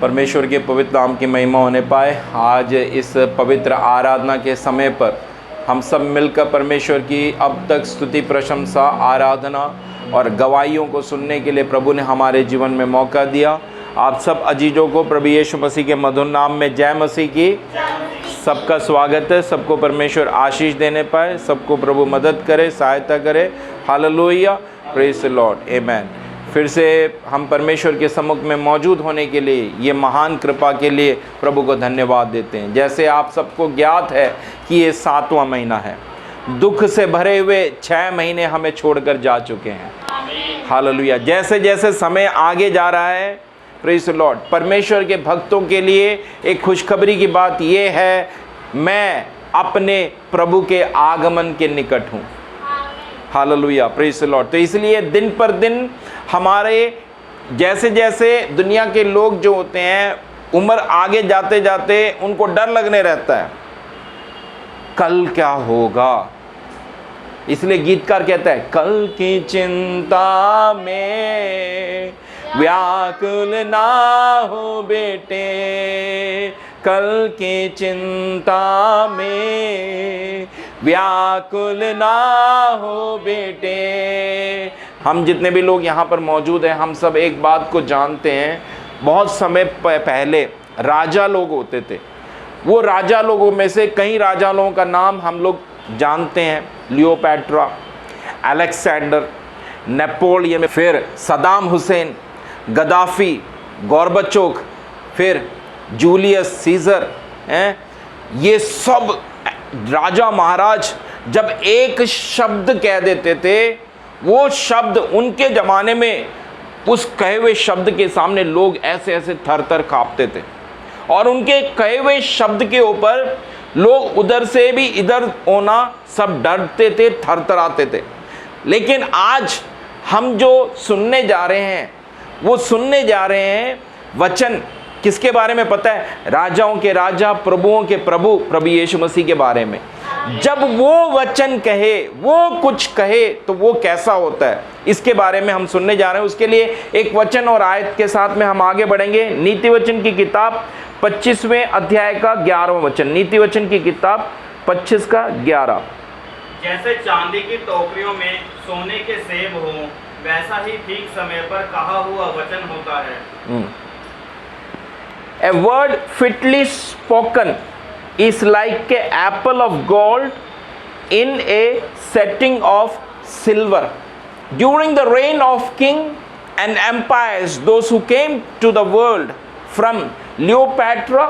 परमेश्वर के पवित्र नाम की महिमा होने पाए। आज इस पवित्र आराधना के समय पर हम सब मिलकर परमेश्वर की अब तक स्तुति, प्रशंसा, आराधना और गवाहियों को सुनने के लिए प्रभु ने हमारे जीवन में मौका दिया। आप सब अजीजों को प्रभु यीशु मसीह के मधुर नाम में जय मसीह की। सबका स्वागत है। सबको परमेश्वर आशीष देने पाए, सबको प्रभु मदद करे, सहायता करे। हालेलुया, प्रेज द लॉर्ड, आमेन। फिर से हम परमेश्वर के सम्मुख में मौजूद होने के लिए, ये महान कृपा के लिए प्रभु को धन्यवाद देते हैं। जैसे आप सबको ज्ञात है कि ये 7वां महीना है। दुख से भरे हुए 6 महीने हमें छोड़कर जा चुके हैं। हालेलुया। जैसे जैसे समय आगे जा रहा है, प्रेज द लॉर्ड, परमेश्वर के भक्तों के लिए एक खुशखबरी की बात ये है, मैं अपने प्रभु के आगमन के निकट हूँ। Hallelujah, praise the Lord. तो इसलिए दिन पर दिन हमारे जैसे जैसे दुनिया के लोग जो होते हैं, उम्र आगे जाते जाते उनको डर लगने रहता है, कल क्या होगा। इसलिए गीतकार कहता है, कल की चिंता में व्याकुल ना हो बेटे, कल की चिंता में व्याकुल ना हो बेटे। हम जितने भी लोग यहाँ पर मौजूद हैं, हम सब एक बात को जानते हैं। बहुत समय पहले राजा लोग होते थे। वो राजा लोगों में से कई राजा लोगों का नाम हम लोग जानते हैं। लियोपैट्रा, अलेक्जेंडर, नेपोलियन, फिर सदाम हुसैन, गद्दाफी, गोर्बाचोव, फिर जूलियस सीजर हैं। ये सब राजा महाराज जब एक शब्द कह देते थे, वो शब्द उनके ज़माने में, उस कहे हुए शब्द के सामने लोग ऐसे ऐसे थर थर काँपते थे। और उनके कहे हुए शब्द के ऊपर लोग उधर से भी इधर होना सब डरते थे, थर थर आते थे। लेकिन आज हम जो सुनने जा रहे हैं, वो सुनने जा रहे हैं वचन किसके बारे में पता है? राजाओं के राजा, प्रभुओं के प्रभु, प्रभु यीशु मसीह के बारे में। जब वो वचन कहे, वो कुछ कहे, तो वो कैसा होता है, इसके बारे में हम सुनने जा रहे हैं। उसके लिए एक वचन और आयत के साथ में हम आगे बढ़ेंगे। नीति वचन की किताब 25वें अध्याय का 11वां वचन। नीति वचन की किताब 25 का 11। जैसे चांदी की टोकरियों में सोने के सेब हो, वैसा ही ठीक समय पर कहा हुआ वचन होता है। A word fitly spoken is like an apple of gold in a setting of silver. During the reign of king and empires, those who came to the world from Cleopatra,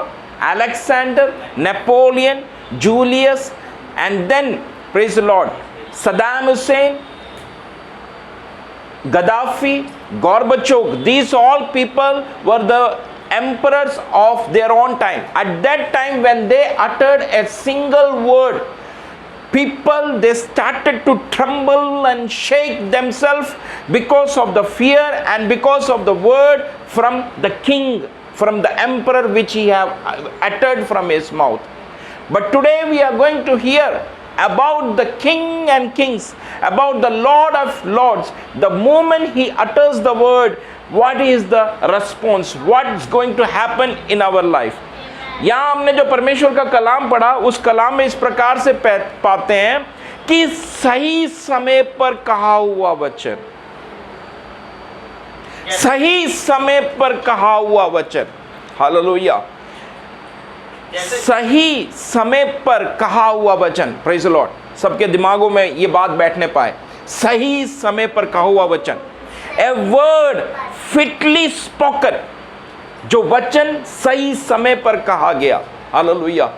Alexander, Napoleon, Julius, and then, praise the Lord, Saddam Hussein, Gaddafi, Gorbachev, these all people were the emperors of their own time. At that time, when they uttered a single word, people, they started to tremble and shake themselves because of the fear and because of the word from the king, from the emperor, which he have uttered from his mouth. But today we are going to hear about the King and Kings, about the Lord of Lords. The moment he utters the word, what is the response? What is going to happen in our life? यहाँ हमने जो परमेश्वर का कलाम पढ़ा, उस कलाम में इस प्रकार से पाते हैं कि सही समय पर कहा हुआ वचन, सही समय पर कहा हुआ वचन। हालेलुया। सही समय पर कहा हुआ वचन, प्रेज द लॉर्ड। सबके दिमागों में ये बात बैठने पाए, सही समय पर कहा हुआ वचन। ए वर्ड फिटली स्पोकन, जो वचन सही समय पर कहा गया। हालेलुया।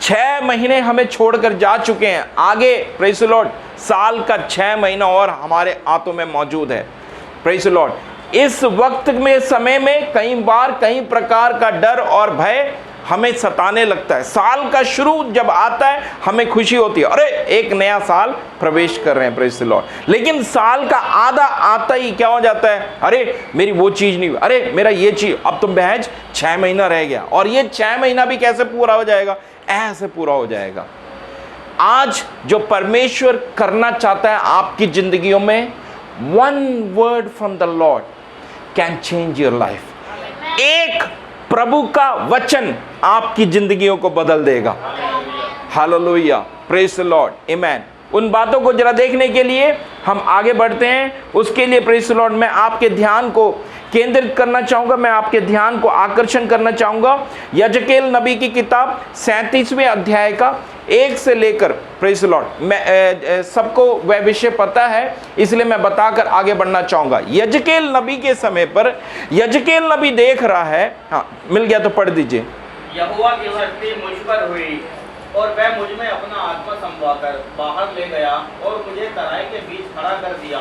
6 महीने हमें छोड़कर जा चुके हैं। आगे प्रेज द लॉर्ड साल का 6 महीना और हमारे हाथों में मौजूद है। Praise the Lord. इस वक्त में, समय में कई बार कई प्रकार का डर और भय हमें सताने लगता है। साल का शुरू जब आता है, हमें खुशी होती है, अरे एक नया साल प्रवेश कर रहे हैं, प्रेज द लॉर्ड। लेकिन साल का आधा आता ही क्या हो जाता है, अरे मेरी वो चीज़ नहीं हुई, अरे मेरा ये चीज़, अब तो महज 6 महीना रह गया, और ये 6 महीना भी कैसे पूरा हो जाएगा, ऐसे पूरा हो जाएगा। आज जो परमेश्वर करना चाहता है आपकी जिंदगियों में, one word from the Lord can change your life. एक प्रभु का वचन आपकी जिंदगियों को बदल देगा। हालेलुया, प्रेज द लॉर्ड, आमेन। उन बातों को जरा देखने के लिए हम आगे बढ़ते हैं। उसके लिए प्रेज द लॉर्ड मैं आपके ध्यान को केंद्रित करना चाहूंगा, मैं आपके ध्यान को आकर्षण करना चाहूंगा। यजकेल नबी की किताब 37वें अध्याय का 1 से लेकर, प्रेज द लॉर्ड, मैं सबको वह विषय पता है इसलिए मैं बताकर आगे बढ़ना चाहूंगा। यजकेल नबी के समय पर यजकेल नबी देख रहा है, हाँ मिल गया तो पढ़ दीजिए। यहोवा की दृष्टि मुझ पर हुई और वह मुझ में अपना आत्मा समवाकर बाहर ले गया और मुझे तराई के बीच खड़ा कर दिया।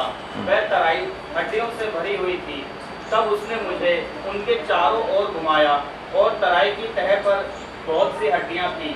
वह तराई हड्डियों से भरी हुई थी। तब उसने मुझे उनके चारों ओर घुमाया और तराई की तह पर बहुत सी हड्डियां थी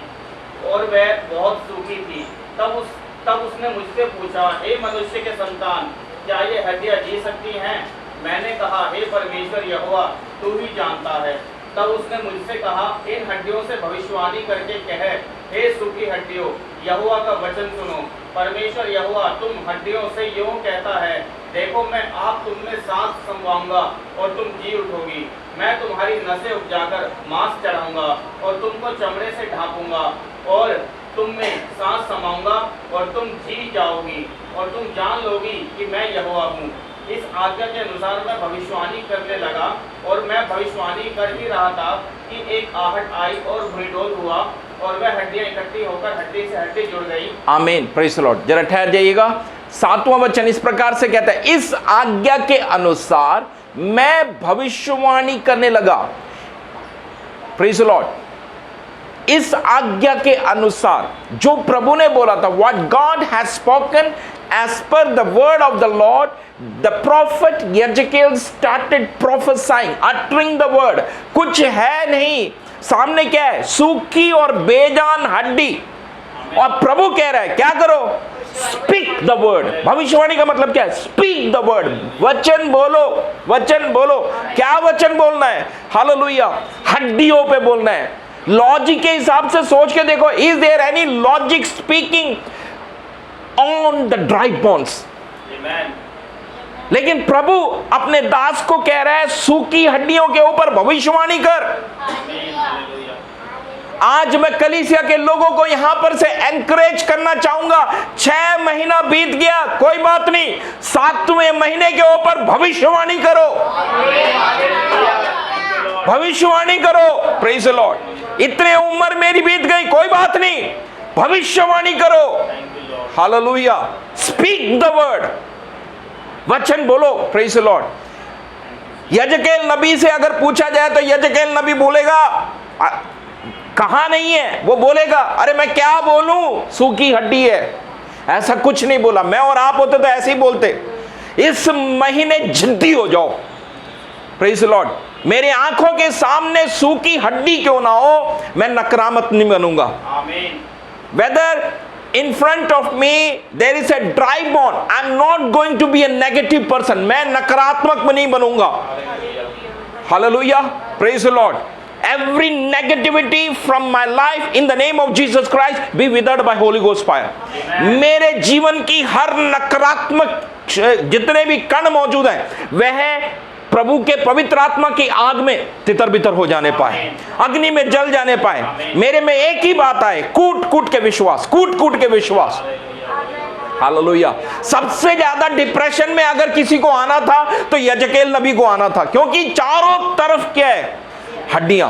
और वह बहुत सूखी थी। तब उसने मुझसे पूछा, हे मनुष्य के संतान, क्या ये हड्डियां जी सकती हैं? मैंने कहा, हे परमेश्वर यहोवा, तू ही जानता है। तब उसने मुझसे कहा, इन हड्डियों से भविष्यवाणी करके कह, हे सूखी हड्डियों, यहोवा का वचन सुनो। परमेश्वर यहोवा तुम हड्डियों से यूं कहता है, देखो मैं आप तुम में सांस समवाऊंगा और तुम जी उठोगी। मैं तुम्हारी नसें उपजाकर मांस चढ़ाऊंगा और तुमको चमड़े से ढांपूंगा और तुम में सांस समाऊंगा और तुम जी जाओगी और तुम जान लोगी कि मैं यहोवा हूँ। इस आज्ञा के अनुसार मैं भविष्यवाणी करने लगा और मैं भविष्यवाणी कर ही रहा था कि एक आहट आई और भूमिडोल हुआ और वह हड्डियां इकट्ठी होकर हड्डी से हड्डी जुड़ गई। आमीन, प्रेज़ द लॉर्ड। जरा ठहर जाइएगा। 7वां वचन इस प्रकार से कहता है, इस आज्ञा के अनुसार मैं भविष्यवाणी करने लगा। Praise the Lord. इस आज्ञा के अनुसार जो प्रभु ने बोला था, what God has spoken as per the word of the Lord, the prophet Yajkel started prophesying, uttering the word। कुछ है नहीं, सामने क्या है? सूखी और बेजान हड्डी, और प्रभु कह रहा है क्या करो? Speak the word. भविष्यवाणी का मतलब क्या है? Speak the word. वचन बोलो, वचन बोलो। क्या वचन बोलना है? हालेलुया, हड्डियों पे बोलना है। लॉजिक के हिसाब से सोच के देखो, is there any logic speaking on the dry bones? Amen. लेकिन प्रभु अपने दास को कह रहा है, सूखी हड्डियों के ऊपर भविष्यवाणी कर। आज मैं कलीसिया के लोगों को यहां पर से एनकरेज करना चाहूंगा। 6 महीना बीत गया, कोई बात नहीं, 7वें महीने के ऊपर भविष्यवाणी करो, भविष्यवाणी करो। Praise the Lord. इतने उम्र मेरी बीत गई, कोई बात नहीं, भविष्यवाणी करो। Hallelujah, speak the word. वचन बोलो। Praise the Lord. यजकेल नबी से अगर पूछा जाए तो यजकेल नबी बोलेगा कहां नहीं है, वो बोलेगा अरे मैं क्या बोलूं, सूखी हड्डी है। ऐसा कुछ नहीं बोला। मैं और आप होते तो ऐसे ही बोलते, इस महीने जिद्दी हो जाओ। Praise the Lord. मेरे आंखों के सामने सूखी हड्डी क्यों ना हो, मैं नकारात्मक नहीं बनूंगा। आमीन। Whether in front of me there is a dry bone, I'm not going to be a negative person। मैं नकारात्मक नहीं बनूंगा। Hallelujah, praise the Lord। Every negativity from my life in the name of Jesus Christ be withered by Holy Ghost fire। मेरे जीवन की हर नकारात्मक जितने भी कण मौजूद हैं वह प्रभु के पवित्र आत्मा की आग में तितर बितर हो जाने पाए, अग्नि में जल जाने पाए। मेरे में एक ही बात आए, कूट कूट के विश्वास, कूट कूट के विश्वास। हालेलुया। सबसे ज्यादा डिप्रेशन में अगर किसी को आना था तो यजकेल नबी को आना था, क्योंकि चारों तरफ क्या है? हड्डियां।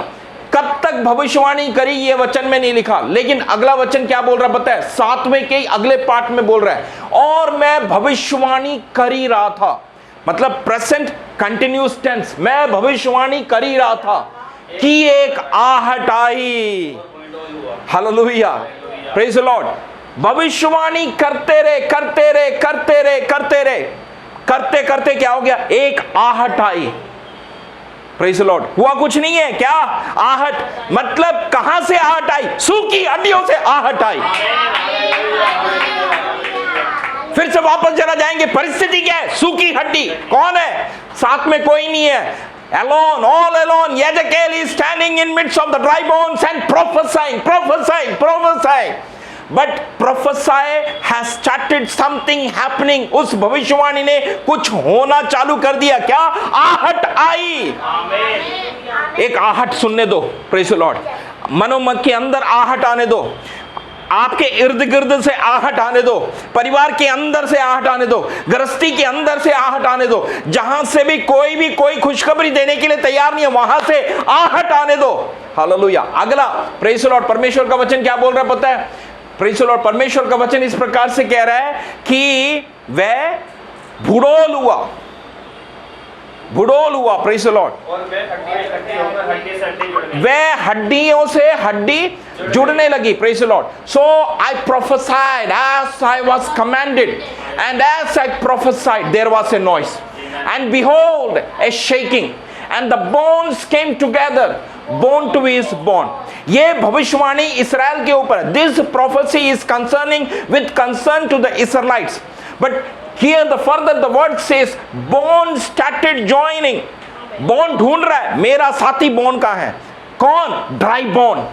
कब तक भविष्यवाणी करी ये वचन में नहीं लिखा, लेकिन अगला वचन क्या बोल रहा है पता है? 7वें के अगले पार्ट में बोल रहा है, और मैं भविष्यवाणी कर ही रहा था। मतलब प्रेजेंट कंटिन्यूस टेंस, मैं भविष्यवाणी कर ही रहा था कि एक आहट आई। Hallelujah, praise the Lord. भविष्यवाणी करते रहे, करते रहे, करते रहे, करते रहे, करते करते क्या हो गया? एक आहट आई। Praise the Lord. हुआ कुछ नहीं है क्या? आहट। मतलब कहां से आहट आई? सूखी हड्डियों से आहट आई। फिर से वापस जरा जाएंगे, परिस्थिति क्या है? सूखी हड्डी। कौन है? साथ में कोई नहीं है, alone, all alone। Yajkel is standing in midst of the dry bones and prophesying, prophesying, prophesying। But प्रोफेसाई has started something happening, उस भविष्यवाणी ने कुछ होना चालू कर दिया। क्या? आहट आई। एक आहट सुनने दो, प्रेज़ द लॉर्ड। मनोमन के अंदर आहट आने दो, आपके इर्द गिर्द से आहट आने दो, परिवार के अंदर से आहट आने दो, गृहस्थी के अंदर से आहट आने दो। जहां से भी कोई खुशखबरी देने के लिए तैयार नहीं है, वहां से आहट आने दो। हालेलुया। अगला, प्रेज़ द लॉर्ड, परमेश्वर का वचन क्या बोल रहा है पता है? प्रेज़ द लॉर्ड, परमेश्वर का वचन इस प्रकार से कह रहा है कि वह भूडोल हुआ, प्रेज़ द लॉर्ड, और वह हड्डियों से हड्डी जुड़ने लगी, praise the Lord. So I prophesied as I was commanded, and as I prophesied there was a noise, and behold a shaking, and the bones came together, bone to his bone। ये भविष्यवाणी इस्राएल के ऊपर है। This prophecy is concerning with concern to the Israelites, but here the further the word says bone started joining। Bone ढूंढ रहा है मेरा साथी बोन का है। कौन? ड्राई बोन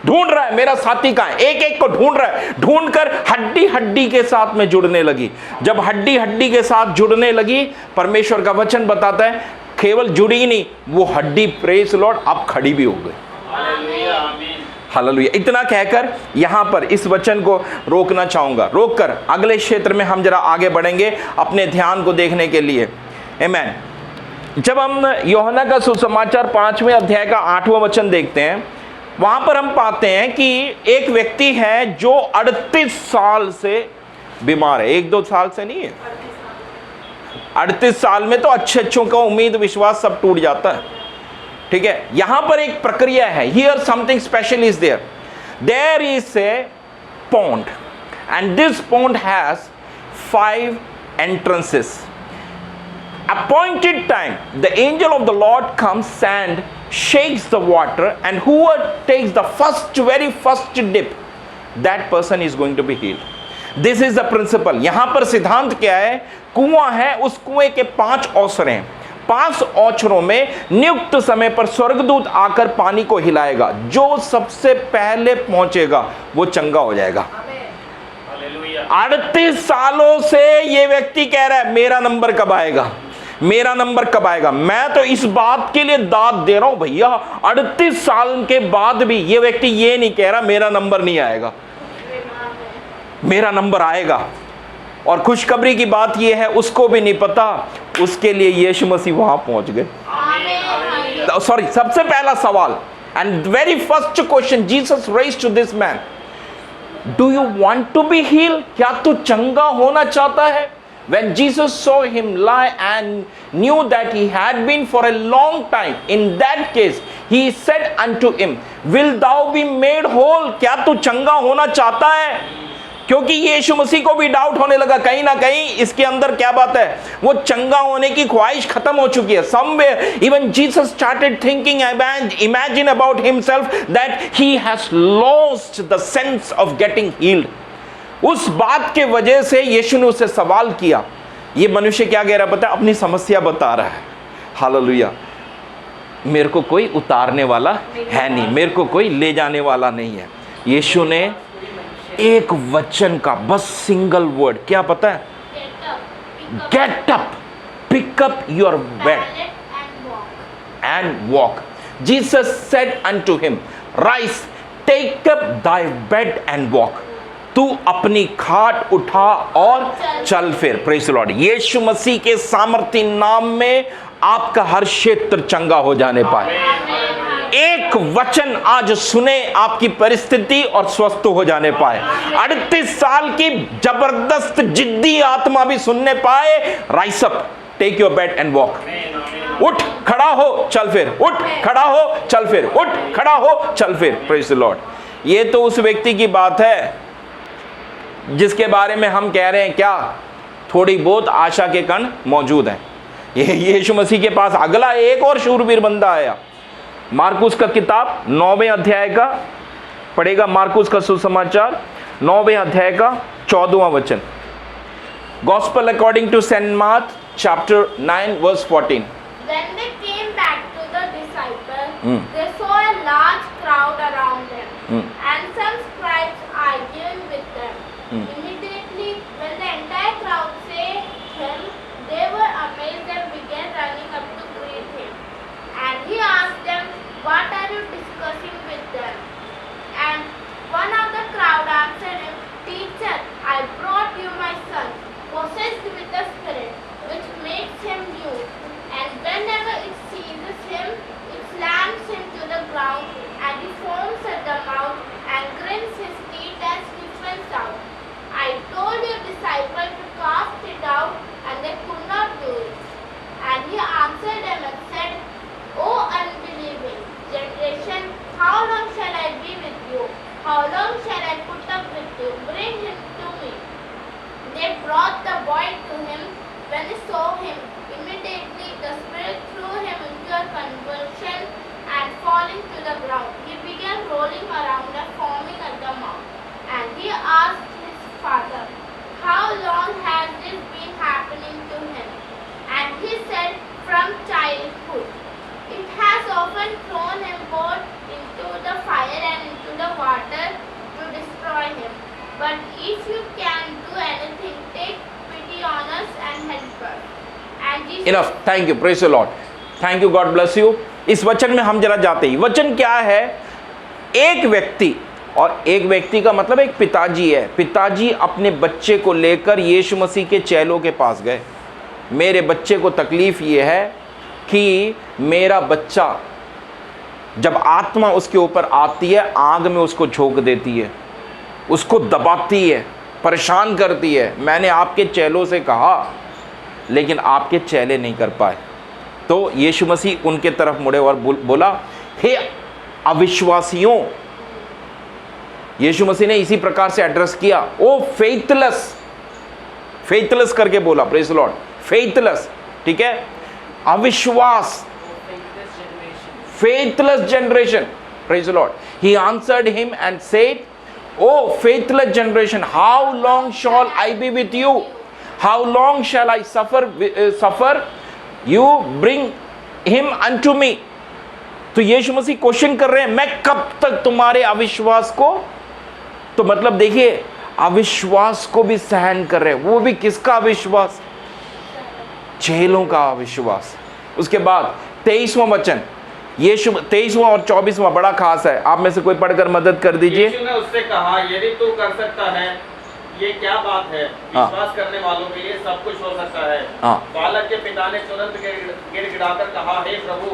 ढूंढ रहा है मेरा साथी का है, एक एक को ढूंढ रहा है। ढूंढकर हड्डी हड्डी के साथ में जुड़ने लगी। जब हड्डी हड्डी के साथ जुड़ने लगी, परमेश्वर का वचन बताता है केवल जुड़ी नहीं, वो हड्डी, प्रेज़ द लॉर्ड, अब खड़ी भी हो गई। हालेलुया, आमीन। हालेलुया। इतना कहकर यहां पर इस वचन को रोकना चाहूंगा। रोककर अगले क्षेत्र में हम जरा आगे बढ़ेंगे अपने ध्यान को देखने के लिए। आमीन। जब हम यूहन्ना का सुसमाचार 5वें अध्याय का 8वां वचन देखते हैं, वहां पर हम पाते हैं कि एक व्यक्ति है जो 38 साल से बीमार है। 1-2 साल से नहीं है, 38 साल में तो अच्छों का उम्मीद विश्वास सब टूट जाता है। ठीक है, यहां पर एक प्रक्रिया है। Here something special is there is a pond, and this pond has 5 entrances। Appointed time, the angel of the Lord comes and shakes the water, and whoever takes the very first dip, that person is going to be healed. This is the principle। यहां पर सिद्धांत क्या है? कुआं है, उस कुएं के 5 औसरे हैं। 5 औचरों में नियुक्त समय पर स्वर्गदूत आकर पानी को हिलाएगा। जो सबसे पहले पहुंचेगा वो चंगा हो जाएगा। 38 सालों से ये व्यक्ति कह रहा है मेरा नंबर कब आएगा, मेरा नंबर कब आएगा। मैं तो इस बात के लिए दाद दे रहा हूं भैया, 38 साल के बाद भी ये व्यक्ति ये नहीं कह रहा मेरा नंबर नहीं आएगा, मेरा नंबर आएगा। और खुशखबरी की बात यह है उसको भी नहीं पता, उसके लिए यीशु मसीह वहां पहुंच गए। सॉरी, सबसे पहला सवाल, and very first question Jesus raised to this man, do you want to be healed? क्या तू चंगा होना चाहता है? When Jesus saw him lie and knew that he had been for a long time, in that case he said unto him, will thou be made whole? क्या तू चंगा होना चाहता है? क्योंकि यीशु मसीह को भी डाउट होने लगा, कहीं ना कहीं इसके अंदर क्या बात है, वो चंगा होने की ख्वाहिश खत्म हो चुकी है। Somewhere even Jesus started thinking, imagine about himself that he has lost the sense of getting healed। उस बात के वजह से यीशु ने उससे सवाल किया। ये मनुष्य क्या कह रहा है पता है? अपनी समस्या बता रहा है। हालेलुया। मेरे को कोई उतारने वाला है नहीं, मेरे को कोई ले जाने वाला नहीं है। यीशु ने एक वचन का बस सिंगल वर्ड, क्या पता है? Get up, pick up your bed and walk. Jesus said unto him, rise, take up thy bed and walk. तू अपनी खाट उठा और चल फिर। Praise the Lord. Yeshu Masih के सामर्थी नाम में आपका हर क्षेत्र चंगा हो जाने पाए। एक वचन आज सुने, आपकी परिस्थिति और स्वस्थ हो जाने पाए। 38 साल की जबरदस्त जिद्दी आत्मा भी सुनने पाए। Rise up, take your bed and walk. उठ खड़ा हो चल फिर, उठ खड़ा हो चल फिर, उठ खड़ा हो चल फिर। Praise the Lord. ये तो उस व्यक्ति की बात है जिसके बारे में हम कह रहे हैं क्या थोड़ी बहुत आशा के कण मौजूद हैं। ये यीशु मसीह के पास अगला एक और शूरवीर बंदा आया। मार्कुस का किताब 9वें अध्याय का पढ़ेगा, मार्कुस का सुसमाचार 9वें अध्याय का 14वां वचन। Gospel according to saint Mark chapter 9 verse 14। When they came back to the disciples, they saw a large crowd around them, and some scribes arguing with Immediately, when the entire crowd saw him, they were amazed and began running up to greet him. And he asked them, "What are you discussing with them?" And one of the crowd answered him, "Teacher, I brought you my son, possessed with a spirit, which makes him mute. And whenever it seizes him, it slams him to the ground, and he foams at the mouth and grins his teeth as he spits out. I told your disciples to cast it out, and they could not do it." And he answered them and said, "O unbelieving generation, how long shall I be with you? How long shall I put up with you? Bring him to me." They brought the boy to him. When he saw him, immediately the spirit threw him into a convulsion, and falling to the ground, he began rolling around and foaming at the mouth. And he asked his father, "How long has this been happening to him?" And he said, "From childhood. It has often thrown him both into the fire and into the water to destroy him. But if you can do anything, take pity on us and help us." And Jesus enough, thank you, praise the Lord, thank you, God bless you. इस वचन में हम जरा जाते ही, वचन क्या है? एक व्यक्ति, और एक व्यक्ति का मतलब एक पिताजी है। पिताजी अपने बच्चे को लेकर यीशु मसीह के चेलों के पास गए। मेरे बच्चे को तकलीफ ये है कि मेरा बच्चा, जब आत्मा उसके ऊपर आती है, आग में उसको झोंक देती है, उसको दबाती है, परेशान करती है। मैंने आपके चेलों से कहा, लेकिन आपके चेले नहीं कर पाए। तो यीशु मसीह उनके तरफ मुड़े और बोला, हे अविश्वासियों। यीशु मसीह ने इसी प्रकार से एड्रेस किया, ओ फेथलेस, फेथलेस करके बोला, प्रेज द लॉर्ड, फेथलेस, ठीक है, अविश्वास, faithless generation, praise the Lord. He answered him and said, "Oh faithless generation, how long shall I be with you? How long shall I suffer? You bring him unto me." तो यीशु मसीह question कर रहे हैं, मैं कब तक तुम्हारे अविश्वास को, तो मतलब देखिए, अविश्वास को भी सहन कर रहे हैं। वो भी किसका अविश्वास? चेलों का अविश्वास। उसके बाद 23वां वचन, यीशु 23वां और 24वां बड़ा खास है। आप में से कोई पढ़कर मदद कर दीजिए। यीशु ने उससे कहा, यदि तू कर सकता है, ये क्या बात है? विश्वास करने वालों के लिए सब कुछ हो सकता है। बालक के पिता ने तुरंत गिड़गिड़ाकर कहा, हे प्रभु,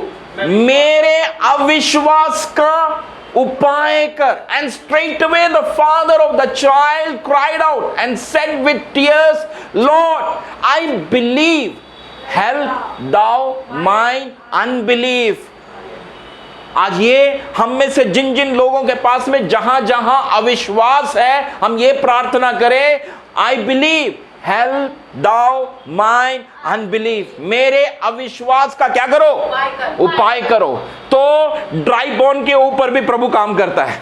मेरे अविश्वास का उपाय कर। And straightway the father of the child cried out and said with tears, Lord, I believe, help thou mine unbelief। आज ये हम में से जिन जिन लोगों के पास में जहां जहां अविश्वास है, हम ये प्रार्थना करें, I believe, help thou mine unbelief. मेरे अविश्वास का क्या करो? उपाय करो। तो ड्राई बोन के ऊपर भी प्रभु काम करता है।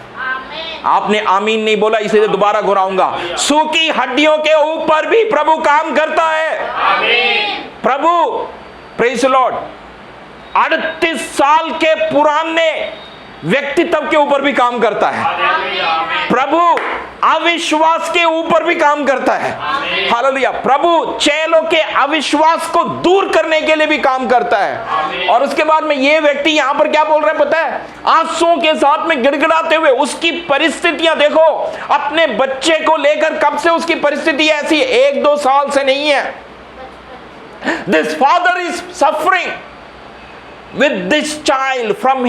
आपने आमीन नहीं बोला, इसलिए दोबारा घुराऊंगा। सूखी हड्डियों के ऊपर भी प्रभु काम करता है। प्रभु, प्रेज द लॉर्ड, 38 साल के पुराने व्यक्तित्व के ऊपर भी काम करता है। प्रभु अविश्वास के ऊपर भी काम करता है। हालेलुया। प्रभु चेलों के अविश्वास को दूर करने के लिए भी काम करता है। और उसके बाद में ये व्यक्ति यहां पर क्या बोल रहा है पता है? आंसुओं के साथ में गिड़गिड़ाते हुए, उसकी परिस्थितियां देखो, अपने बच्चे को लेकर कब से उसकी परिस्थिति ऐसी, 1-2 साल से नहीं है। This father is suffering with this child from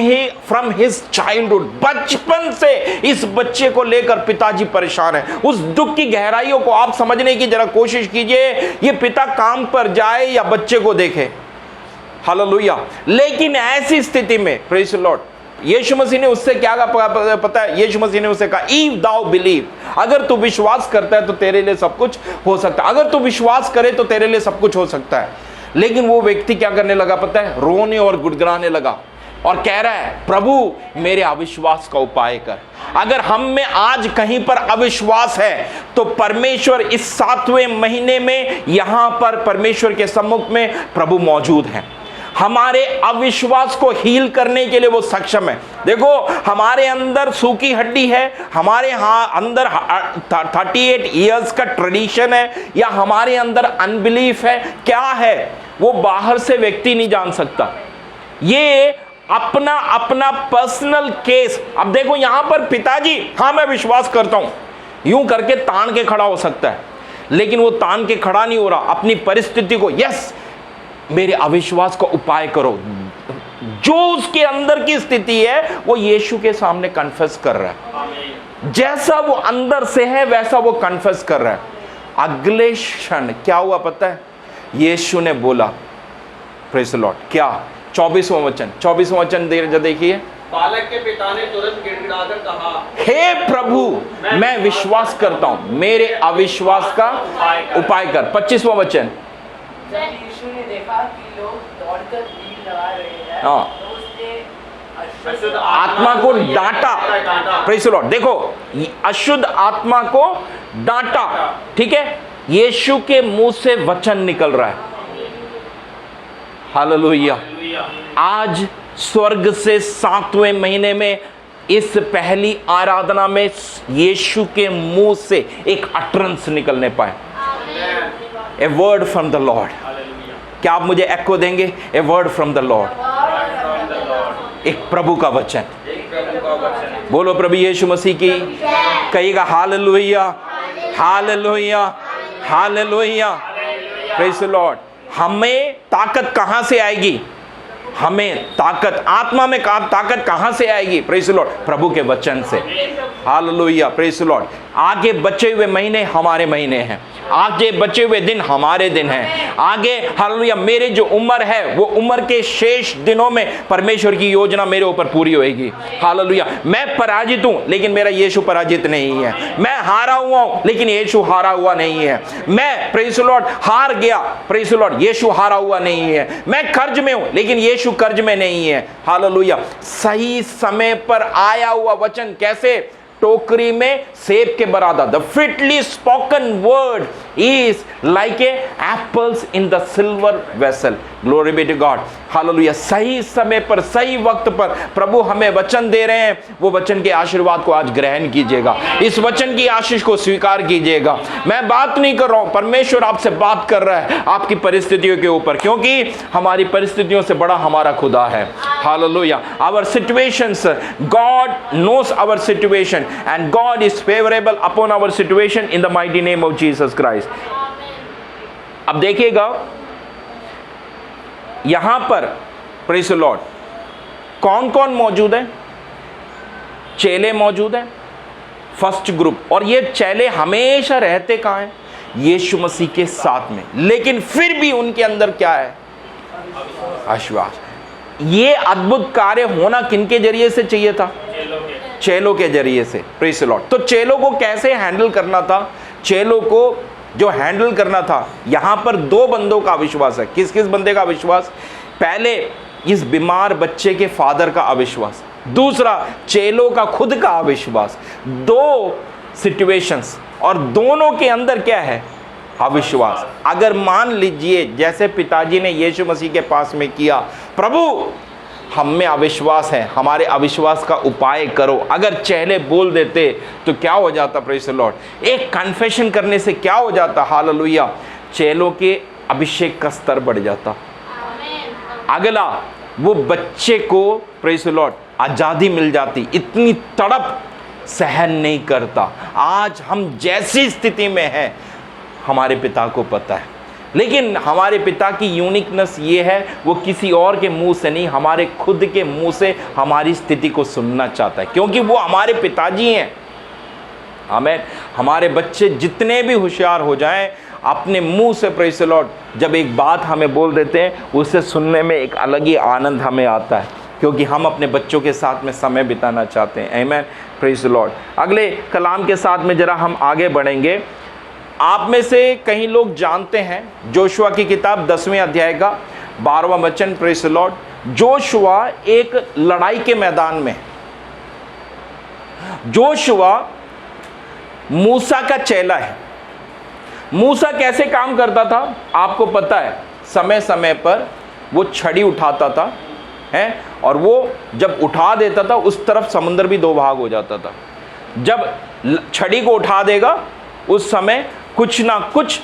his childhood। बचपन से इस बच्चे को लेकर पिताजी परेशान है। उस दुख की गहराइयों को आप समझने की जरा कोशिश कीजिए। ये पिता काम पर जाए या बच्चे को देखे, हालेलुया। लेकिन ऐसी स्थिति में, प्रेज़ द लॉर्ड, यीशु मसीह ने उससे क्या कहा पता है? यीशु मसीह ने उससे कहा, इफ दाउ बिलीव, अगर तू विश्वास करता है तो तेरे लिए सब कुछ हो सकता है। अगर तू विश्वास करे तो तेरे लिए सब कुछ हो सकता है। लेकिन वो व्यक्ति क्या करने लगा पता है? रोने और गुड़गुड़ाने लगा और कह रहा है, प्रभु मेरे अविश्वास का उपाय कर। अगर हम में आज कहीं पर अविश्वास है तो परमेश्वर इस 7वें महीने में यहां पर परमेश्वर के सम्मुख में प्रभु मौजूद है। हमारे अविश्वास को हील करने के लिए वो सक्षम है। देखो, हमारे अंदर सूखी हड्डी है, हमारे अंदर 38 इयर्स का ट्रेडिशन है, या हमारे अंदर अनबिलीफ है, क्या है वो बाहर से व्यक्ति नहीं जान सकता। ये अपना अपना पर्सनल केस। अब देखो यहां पर पिताजी, हाँ मैं विश्वास करता हूं, यूं करके तान के खड़ा हो सकता है, लेकिन वो तान के खड़ा नहीं हो रहा, अपनी परिस्थिति को, यस मेरे अविश्वास को उपाय करो, जो उसके अंदर की स्थिति है वो यीशु के सामने कन्फेस कर रहा है। जैसा वो अंदर से है वैसा वो कन्फेस कर रहा है। अगले क्षण क्या हुआ पता है? यीशु ने बोला, प्रेज़ द लॉर्ड, क्या? 24वां वचन देखिए। बालक के पिता ने तुरंत गिड़गिड़ाकर कहा, हे प्रभु मैं विश्वास करता हूं, मेरे अविश्वास का उपाय कर। 25वां वचन। जब यीशु ने देखा कि लोग दौड़कर भीड़ लगा रहे हैं, तो उसने अशुद्ध आत्मा को डांटा। Praise the Lord. देखो, अशुद्ध आत्मा को डांटा, ठीक है, यीशु के मुंह से वचन निकल रहा है। हालेलुया। आज स्वर्ग से 7वें महीने में इस पहली आराधना में यीशु के मुंह से एक अटरेंस निकलने पाए, a word from the Lord. क्या आप मुझे एको देंगे? A word from the Lord, एक प्रभु का वचन। बोलो प्रभु यीशु मसीह की। कहिएगा hallelujah, hallelujah, hallelujah, praise the Lord. हमें ताकत कहां से आएगी? हमें ताकत, आत्मा में ताकत कहां से आएगी? प्रेज़ द लॉर्ड, प्रभु के वचन से। Hallelujah, praise the Lord. आगे बचे हुए महीने हमारे महीने हैं, आगे बचे हुए दिन हमारे दिन हैं। आगे हालेलुया, मेरे जो उम्र है वो उम्र के शेष दिनों में परमेश्वर की योजना मेरे ऊपर पूरी होएगी। हालेलुया। मैं पराजित हूं लेकिन मेरा यीशु पराजित नहीं है। मैं हारा हुआ हूं लेकिन यीशु हारा हुआ नहीं है। मैं प्रेज़ द लॉर्ड हार गया, प्रेज़ द लॉर्ड, यीशु हारा हुआ नहीं है। मैं कर्ज में हूं लेकिन यीशु कर्ज में नहीं है। हालेलुया। सही समय पर आया हुआ वचन कैसे? टोकरी में सेब के बराबर। The fitly spoken word is like a apples in the silver vessel. Glory be to God. Hallelujah. सही समय पर, सही वक्त पर प्रभु हमें वचन दे रहे हैं। वो वचन के आशीर्वाद को आज ग्रहण कीजिएगा, इस वचन की आशीष को स्वीकार कीजिएगा। मैं बात नहीं कर रहा हूं, परमेश्वर आपसे बात कर रहा है आपकी परिस्थितियों के ऊपर, क्योंकि हमारी परिस्थितियों से बड़ा हमारा खुदा है। Hallelujah. Our situations, God knows our situation and God is favorable upon our situation in the mighty name of Jesus Christ. अब देखिएगा यहां पर प्रेज़ द लॉर्ड कौन कौन मौजूद है? चेले मौजूद हैं, फर्स्ट ग्रुप। और ये चेले हमेशा रहते कहां हैं? यीशु मसीह के साथ में, लेकिन फिर भी उनके अंदर क्या है? विश्वास। ये अद्भुत कार्य होना किनके जरिए से चाहिए था? चेलों के जरिए से। Praise the Lord. तो चेलों को कैसे हैंडल करना था? चेलों को जो हैंडल करना था, यहां पर 2 बंदों का अविश्वास है। किस किस बंदे का अविश्वास? पहले इस बीमार बच्चे के फादर का अविश्वास, दूसरा चेलों का खुद का अविश्वास। 2 सिचुएशंस और दोनों के अंदर क्या है? अविश्वास। अगर मान लीजिए जैसे पिताजी ने यीशु मसीह के पास में किया, प्रभु हम में अविश्वास है, हमारे अविश्वास का उपाय करो, अगर चेले बोल देते तो क्या हो जाता? Praise the Lord. एक कन्फेशन करने से क्या हो जाता? हालेलुया। चेलों के अभिषेक का स्तर बढ़ जाता। अगला, वो बच्चे को प्रेज़ द लॉर्ड आज़ादी मिल जाती, इतनी तड़प सहन नहीं करता। आज हम जैसी स्थिति में हैं हमारे पिता को पता है, लेकिन हमारे पिता की यूनिकनेस ये है, वो किसी और के मुंह से नहीं, हमारे खुद के मुंह से हमारी स्थिति को सुनना चाहता है, क्योंकि वो हमारे पिताजी हैं। आमीन। हमारे बच्चे जितने भी होशियार हो जाएं, अपने मुंह से प्रेज़ द लॉर्ड जब एक बात हमें बोल देते हैं, उसे सुनने में एक अलग ही आनंद हमें आता है, क्योंकि हम अपने बच्चों के साथ में समय बिताना चाहते हैं। आमीन। Praise the Lord. अगले कलाम के साथ में जरा हम आगे बढ़ेंगे। आप में से कई लोग जानते हैं जोशुआ की किताब 10वें अध्याय का 12वां वचन। Praise the Lord. जोशुआ एक लड़ाई के मैदान में, जोशुआ मूसा का चेला है। मूसा कैसे काम करता था आपको पता है? समय समय पर वो छड़ी उठाता था है, और वो जब उठा देता था उस तरफ समुद्र भी दो भाग हो जाता था। जब छड़ी को उठा देगा उस समय कुछ ना कुछ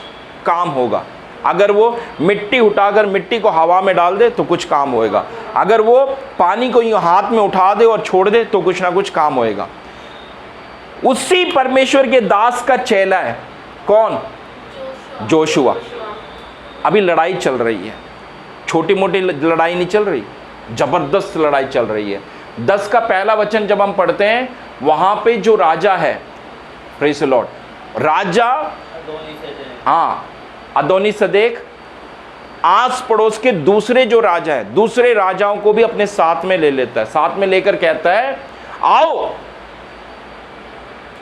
काम होगा। अगर वो मिट्टी उठाकर मिट्टी को हवा में डाल दे तो कुछ काम होएगा, अगर वो पानी को यूं हाथ में उठा दे और छोड़ दे तो कुछ ना कुछ काम होएगा। उसी परमेश्वर के दास का चेला है कौन? जोशुआ। अभी लड़ाई चल रही है, छोटी मोटी लड़ाई नहीं चल रही, जबरदस्त लड़ाई चल रही है। 10 का पहला वचन जब हम पढ़ते हैं वहां पे जो राजा है, प्रेज़ द लॉर्ड, राजा हाँ अदोनी सदेक आस पड़ोस के दूसरे जो राजा है, दूसरे राजाओं को भी अपने साथ में ले लेता है, साथ में लेकर कहता है आओ,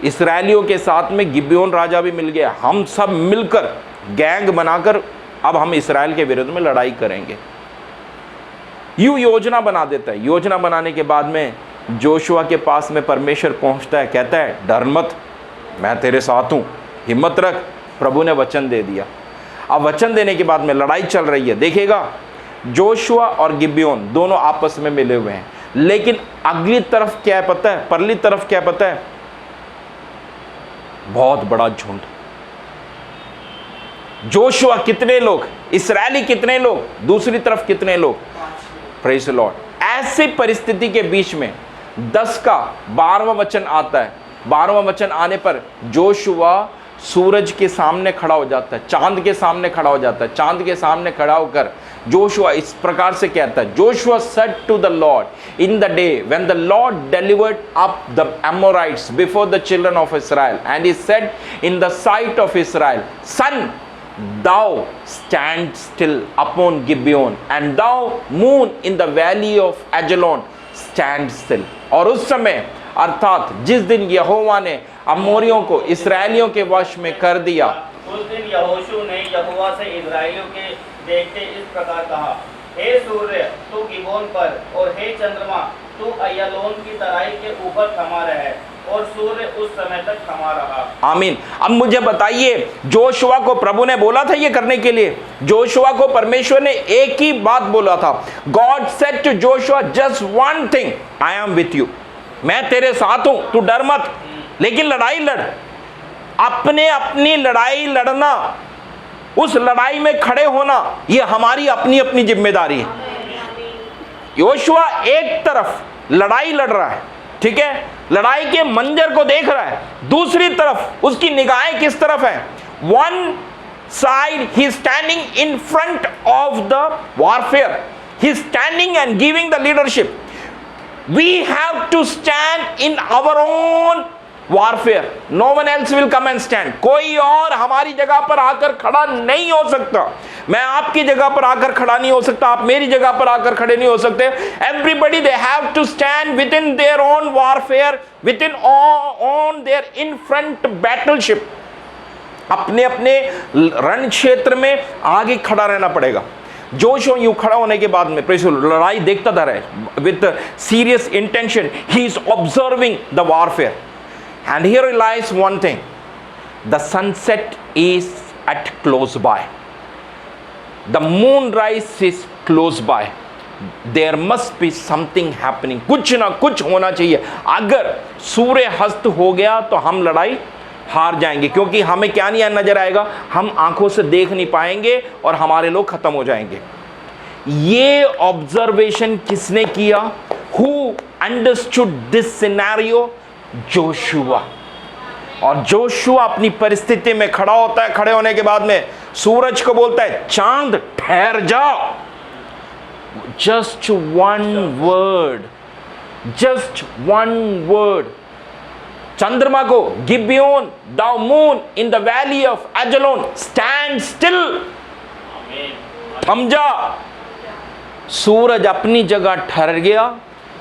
इस्राएलियों के साथ में गिब्योन राजा भी मिल गया, हम सब मिलकर गैंग बनाकर अब हम इस्राएल के विरुद्ध में लड़ाई करेंगे। यूं योजना बना देता है। योजना बनाने के बाद में जोशुआ के पास में परमेश्वर पहुंचता है, कहता है डर मत, मैं तेरे साथ हूं, हिम्मत रख, प्रभु ने वचन दे दिया। अब वचन देने के बाद में लड़ाई चल रही है, देखिएगा जोशुआ और गिब्योन दोनों आपस में मिले हुए हैं, लेकिन अगली तरफ क्या है पता है, परली तरफ क्या पता है, बहुत बड़ा झुंड। जोशुआ कितने लोग, इस्राएली कितने लोग, दूसरी तरफ कितने लोग, प्रेज़ द लॉर्ड। ऐसी परिस्थिति के बीच में 10 का 12वां वचन आता है। 12वां वचन आने पर जोशुआ सूरज के सामने खड़ा हो जाता है, चांद के सामने खड़ा हो जाता है। चांद के सामने खड़ा होकर जोशुआ इस प्रकार से कहता है, Joshua said to the Lord in the day when the Lord delivered up the Amorites before the children of Israel, and he said in the sight of Israel, sun thou stand still upon Gibeon, and thou moon in the valley of Ajalon stand still। और उस समय अर्थात जिस दिन यहोवा ने अमोरियों को इस्राएलियों के वश में कर दिया, उस दिन यहोशू ने यहोवा से इस्राएलियों के देखते इस प्रकार कहा, हे सूर्य तू गिबोन पर, और हे चंद्रमा तू अय्यालोन की तराई के ऊपर थमा रहे, और सूर्य उस समय तक थमा रहा। आमीन। अब मुझे बताइए, जोशुआ को प्रभु ने बोला था ये करने के लिए, जोशुआ को परमेश्वर ने एक ही बात बोला था, God said to Joshua just one thing, I am with you, मैं तेरे साथ हूं, तू डर मत, लेकिन लड़ाई लड़। अपने अपनी लड़ाई लड़ना, उस लड़ाई में खड़े होना, ये हमारी अपनी अपनी जिम्मेदारी है। योशुआ एक तरफ लड़ाई लड़ रहा है, ठीक है, लड़ाई के मंजर को देख रहा है, दूसरी तरफ उसकी निगाहें किस तरफ है, one side he standing in front of the warfare, he standing and giving the leadership. We have to stand in our own warfare, no one else will come and stand. कोई और हमारी जगह पर आकर खड़ा नहीं हो सकता, मैं आपकी जगह पर आकर खड़ा नहीं हो सकता, आप मेरी जगह पर आकर खड़े नहीं हो सकते। Everybody they have to stand within their own warfare, within on their in front battleship. अपने अपने रण क्षेत्र में आगे खड़ा रहना पड़ेगा। जोशुआ यूं खड़ा होने के बाद में प्रेज़ द लॉर्ड लड़ाई देखता था रहे with serious intention, he is observing the warfare. And here lies one thing, the sunset is at close by, the moonrise is close by, there must be something happening, कुछ ना कुछ होना चाहिए। अगर सूर्य हस्त हो गया तो हम लड़ाई हार जाएंगे, क्योंकि हमें क्या नहीं नजर आएगा, हम आंखों से देख नहीं पाएंगे और हमारे लोग खत्म हो जाएंगे। ये ऑब्जर्वेशन किसने किया? Who understood this scenario? Joshua. और जोशुआ अपनी परिस्थिति में खड़ा होता है, खड़े होने के बाद में सूरज को बोलता है चांद ठहर जाओ, just one word, just one word. चंद्रमा को Gibeon thou moon in the valley of Ajalon stand still, थम जा। सूरज अपनी जगह ठहर गया,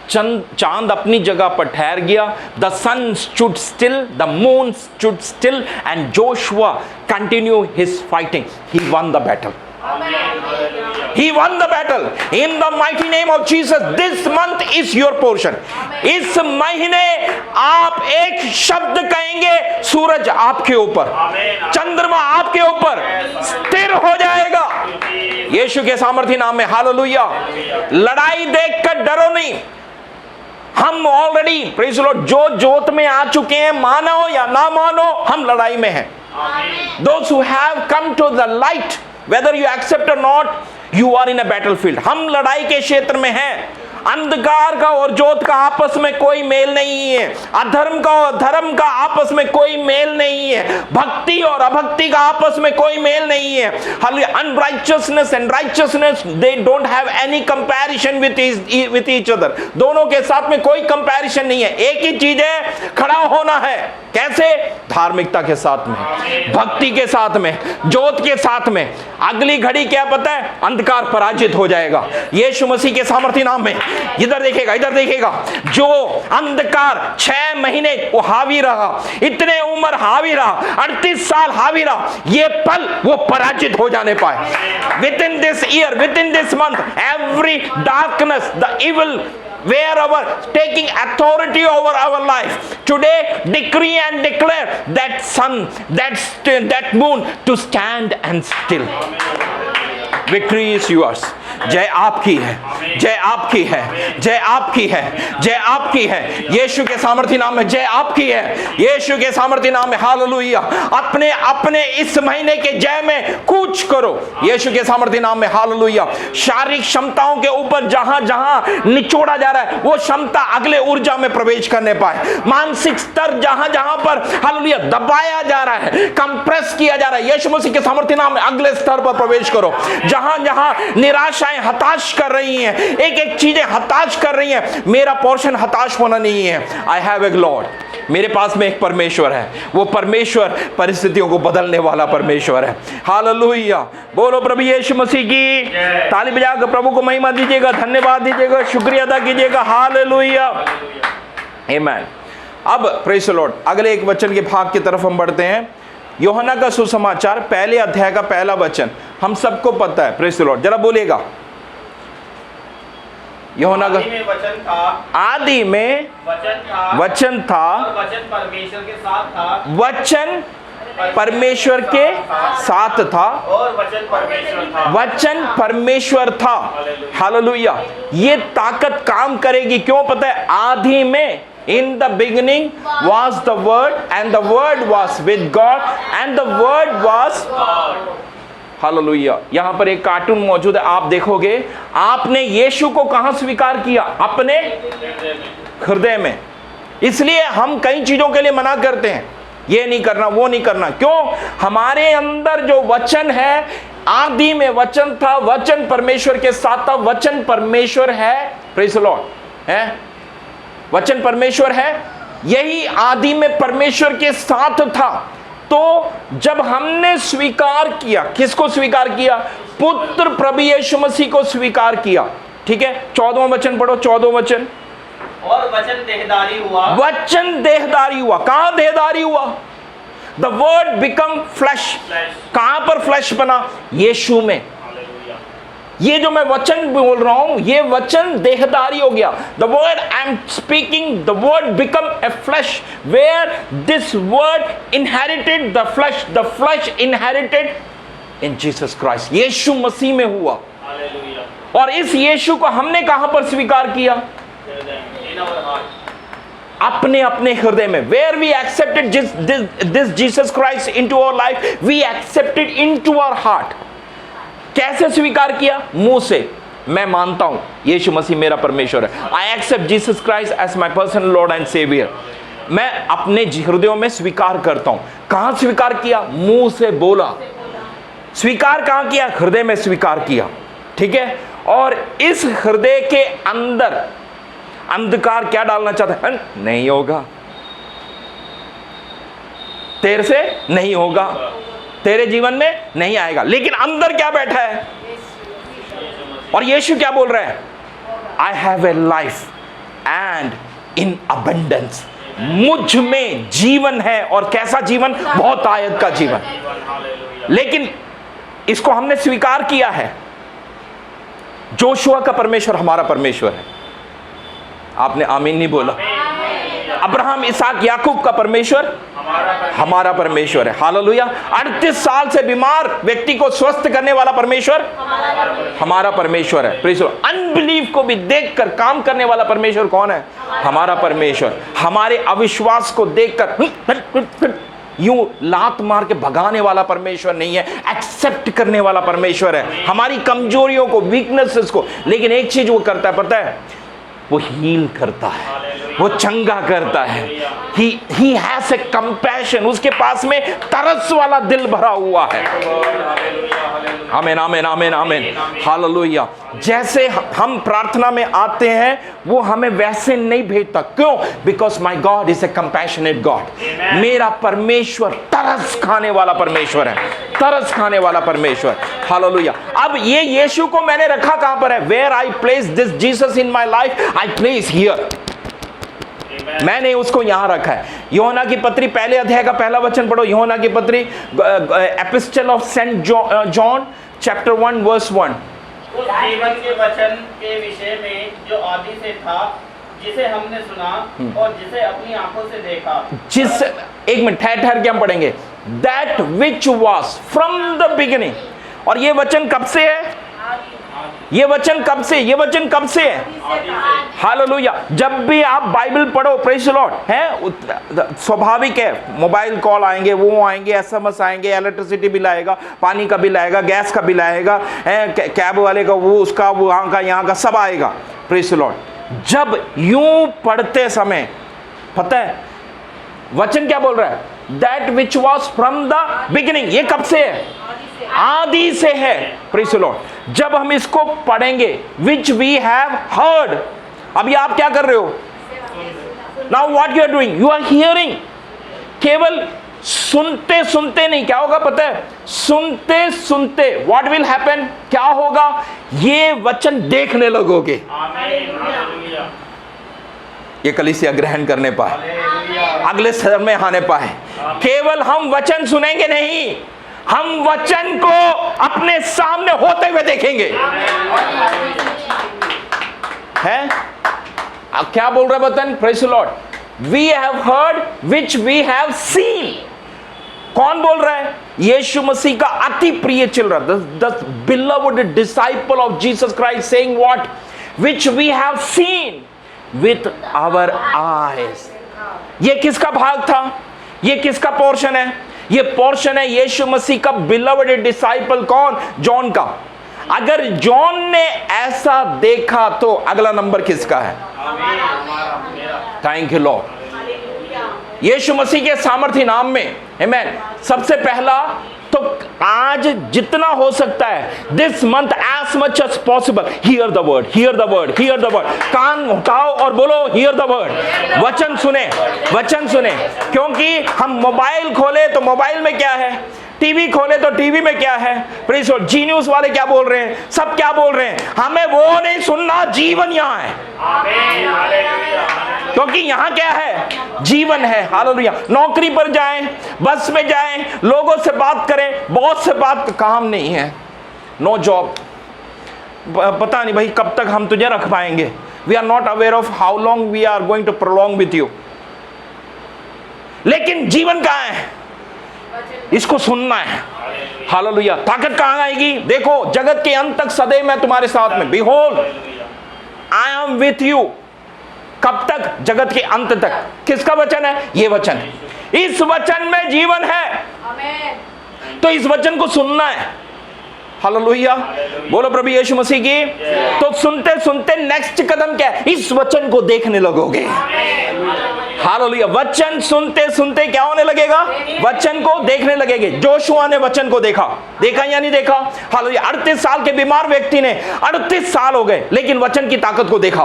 चांद अपनी जगह पर ठहर गया। The sun stood still, the moon stood still, and Joshua continue his fighting. He won the battle, he won the battle in the mighty name of Jesus। this month is your portion। इस महीने आप एक शब्द कहेंगे, सूरज आपके ऊपर, चंद्रमा आपके ऊपर स्थिर हो जाएगा। यीशु के सामर्थी नाम में हालेलुया। लड़ाई देखकर डरो नहीं। हम ऑलरेडी प्रेज़ द लॉर्ड जो जोत में आ चुके हैं, मानो या ना मानो, हम लड़ाई में हैं। Those who have come to the light, whether you accept or not, you are in a battlefield. हम लड़ाई के क्षेत्र में हैं। अंधकार का और ज्योत का आपस में कोई मेल नहीं है। अधर्म का और धर्म का आपस में कोई मेल नहीं है। भक्ति और अभक्ति का आपस में कोई मेल नहीं है। Unrighteousness and righteousness, they don't have any comparison with each other. दोनों के साथ में कोई कंपैरिजन नहीं है। एक ही चीज है, खड़ा होना है। कैसे? धार्मिकता के साथ में, भक्ति के साथ में, ज्योत के साथ में। अगली घड़ी क्या पता है? अंधकार पराजित हो जाएगा यीशु मसीह के सामर्थी नाम में। इधर देखेगा, इधर देखेगा। जो अंधकार 6 महीने वो हावी रहा, इतने उम्र हावी रहा, 38 साल हावी रहा, ये पल वो पराजित हो जाने पाए। With in this year, with in this month, every darkness, the evil wherever taking authority over our life, today decree and declare that sun, that moon to stand and still. Victory is yours. जय आपकी है, जय आपकी है, जय आपकी है, जय आपकी है। यीशु के सामर्थी नाम में जय आपकी है, यीशु के सामर्थी नाम में हालेलुया। अपने अपने इस महीने के जय में कूच करो यीशु के सामर्थी नाम में हालेलुया। शारीरिक क्षमताओं के ऊपर जहां जहां निचोड़ा जा रहा है, वो क्षमता अगले ऊर्जा में प्रवेश करने पाए। मानसिक स्तर जहां जहां पर हालेलुया दबाया जा रहा है, कंप्रेस किया जा रहा है, यीशु मसीह के सामर्थी नाम में अगले स्तर पर प्रवेश करो। जहां जहां निराशा हताश कर रही हैं, एक एक चीजें हताश कर रही हैं, मेरा पोर्शन हताश होना नहीं है। आई हैव ए लॉर्ड, मेरे पास में एक परमेश्वर है। वो परमेश्वर परिस्थितियों को बदलने वाला परमेश्वर है। हालेलुया। बोलो प्रभु यीशु मसीह की। ताली बजाकर प्रभु को महिमा दीजिएगा, धन्यवाद दीजिएगा, शुक्रिया अदा कीजिएगा। हालेलुया, आमीन। अब प्रेज़ द लॉर्ड, अगले एक वचन के भाग की तरफ हम बढ़ते हैं। यूहन्ना का सुसमाचार पहले अध्याय का पहला वचन हम सबको पता है। प्रेज़ द लॉर्ड, जरा बोलिएगा। यूहन्ना का वचन था, आदि में वचन था, और वचन परमेश्वर के साथ था, वचन परमेश्वर के साथ था, और वचन परमेश्वर था, वचन परमेश्वर था। हालेलुया। ये ताकत काम करेगी, क्यों पता है? आदि में, in the beginning was the word and the word was with God and the word was hallelujah. यहां पर एक कार्टून मौजूद है, आप देखोगे। आपने यीशु को कहां स्वीकार किया? अपने हृदय में। इसलिए हम कई चीजों के लिए मना करते हैं, ये नहीं करना, वो नहीं करना। क्यों? हमारे अंदर जो वचन है, आदि में वचन था, वचन परमेश्वर के साथ था, वचन परमेश्वर है। प्रेज़ द लॉर्ड है, वचन परमेश्वर है, यही आदि में परमेश्वर के साथ था। तो जब हमने स्वीकार किया, किसको स्वीकार किया? पुत्र प्रभु यीशु मसीह को स्वीकार किया। ठीक है, 14वां वचन पढ़ो, 14वां वचन। और वचन देहधारी हुआ, वचन देहधारी हुआ। कहां देहधारी हुआ? The word become flash. कहां पर फ्लैश बना? यीशु में। ये जो मैं वचन बोल रहा हूं, ये वचन देहधारी हो गया। The word I am speaking, the word become a flesh, where this word inherited the flesh, the flesh inherited in Jesus Christ. Yeshu Masih में हुआ। और इस यीशु को हमने कहां पर स्वीकार किया? अपने अपने हृदय में। Where we accepted this Jesus Christ into our life, we accepted into our heart. कैसे स्वीकार किया? मुंह से। मैं मानता हूं यीशु मसीह मेरा परमेश्वर है। I accept Jesus Christ as my personal Lord and saviour. मैं अपने हृदयों में स्वीकार करता हूं। कहां स्वीकार किया? मुंह से बोला। स्वीकार कहां किया? हृदय में स्वीकार किया। ठीक है। और इस हृदय के अंदर अंधकार क्या डालना चाहता है? नहीं होगा, तेरे से नहीं होगा, तेरे जीवन में नहीं आएगा। लेकिन अंदर क्या बैठा है? और यीशु क्या बोल रहा है? I have a life and in abundance. मुझ में जीवन है। और कैसा जीवन? बहुत आयत का जीवन। लेकिन इसको हमने स्वीकार किया है। जोशुआ का परमेश्वर हमारा परमेश्वर है। आपने आमीन नहीं बोला। अब्राहम, इसहाक, याकूब का परमेश्वर हमारा परमेश्वर है। हालेलुया। 38 साल से बीमार व्यक्ति को स्वस्थ करने वाला परमेश्वर हमारा परमेश्वर है। Praise the Lord. अनबिलीफ को भी देखकर काम करने वाला परमेश्वर कौन है? हमारा परमेश्वर। हमारे अविश्वास को देखकर यूं लात मार के भगाने वाला परमेश्वर नहीं है, एक्सेप्ट करने वाला परमेश्वर है हमारी कमजोरियों को, वीकनेसेस को। लेकिन एक चीज वो करता है, पता है? वो हील करता है, वो चंगा करता है। ही हैज ए कंपैशन, उसके पास में तरस वाला दिल भरा हुआ है। आमीन आमीन आमीन आमीन हालेलुया। जैसे हम प्रार्थना में आते हैं वो हमें वैसे नहीं भेजता। क्यों? Because my God is a compassionate God. मेरा परमेश्वर तरस खाने वाला परमेश्वर है, तरस खाने वाला परमेश्वर। हालेलुया। अब ये यीशु को मैंने रखा कहां पर है? Where I place this Jesus in my life, I place here. मैंने उसको यहां रखा है। यूहन्ना की पत्री पहले अध्याय का पहला वचन पढ़ो। यूहन्ना की पत्री, epistle of saint John chapter 1 verse 1। उस जीवन के वचन के विषय में जो आदि से था, जिसे हमने सुना और जिसे अपनी आंखों से देखा। जिस एक मिनट ठहर के हम पढ़ेंगे। That which was from the beginning. और ये वचन कब से है? ये वचन कब से? ये वचन कब से है? हालेलुया। जब भी आप बाइबल पढ़ो, प्रेज़ द लॉर्ड, है स्वाभाविक है, मोबाइल कॉल आएंगे, वो आएंगे, एसएमएस आएंगे, इलेक्ट्रिसिटी बिल आएगा, पानी का बिल आएगा, गैस का बिल आएगा, कैब वाले का, वो उसका, वो वहाँ का, यहाँ का, सब आएगा। Praise the Lord. जब यूं पढ़ते समय, पता है वचन क्या बोल रहा है? That which was from the beginning. ये कब से है? आदि से है। Praise the Lord. जब हम इसको पढ़ेंगे, विच वी हैव हर्ड, अभी आप क्या कर रहे हो? Now what you are doing? You are hearing. केवल सुनते सुनते नहीं, क्या होगा पता है? सुनते सुनते व्हाट विल हैपन? क्या होगा? ये वचन देखने लगोगे। ये कलीसिया ग्रहण करने पाए, अगले स्तर में आने पाए। केवल हम वचन सुनेंगे नहीं, हम वचन को अपने सामने होते हुए देखेंगे। है क्या बोल रहा है वचन? Praise the Lord. We have heard which we have seen. कौन बोल रहा है? यीशु मसीह का अति प्रिय children, the beloved disciple of Jesus Christ, saying what? Which we have seen with our eyes. ये किसका भाग था? ये किसका पोर्शन है? ये पोर्शन है यीशु मसीह का बिलवड डिसाइपल। कौन? जॉन का। अगर जॉन ने ऐसा देखा तो अगला नंबर किसका है? Thank you Lord. Yeshu Masih के सामर्थ्य नाम में, आमीन। सबसे पहला तो आज जितना हो सकता है, this month as much as possible, hear the word, hear the word, hear the word. कान उठाओ और बोलो हियर द वर्ड। वचन सुने, वचन सुने। क्योंकि हम मोबाइल खोले तो मोबाइल में क्या है, टीवी खोले तो टीवी में क्या है। प्लीज, जी न्यूज वाले क्या बोल रहे हैं, सब क्या बोल रहे हैं, हमें वो नहीं सुनना। जीवन यहाँ है, क्योंकि यहाँ क्या है, जीवन है। हालेलुया। नौकरी पर जाएं, बस में जाएं, लोगों से बात करें, बॉस से बात, काम नहीं है, नो जॉब, पता नहीं भाई कब तक हम तुझे रख पाएंगे। We are not aware of how long we are going to prolong with you. लेकिन जीवन कहाँ है, इसको सुनना है। हालेलुया। ताकत कहाँ आएगी? देखो, जगत के अंत तक सदैव मैं तुम्हारे साथ में, behold I am with you. कब तक? जगत के अंत तक। किसका वचन है? ये वचन। इस वचन में जीवन है, तो इस वचन को सुनना है। हालेलुया। बोलो प्रभु यीशु मसीह की। तो सुनते सुनते नेक्स्ट कदम क्या है? इस वचन को देखने लगोगे। हालेलुया। वचन सुनते सुनते क्या होने लगेगा? वचन को देखने लगेंगे। जोशुआ ने वचन को देखा, देखा या नहीं देखा? हालेलुया। 38 साल के बीमार व्यक्ति ने 38 साल हो गए, लेकिन वचन की ताकत को देखा।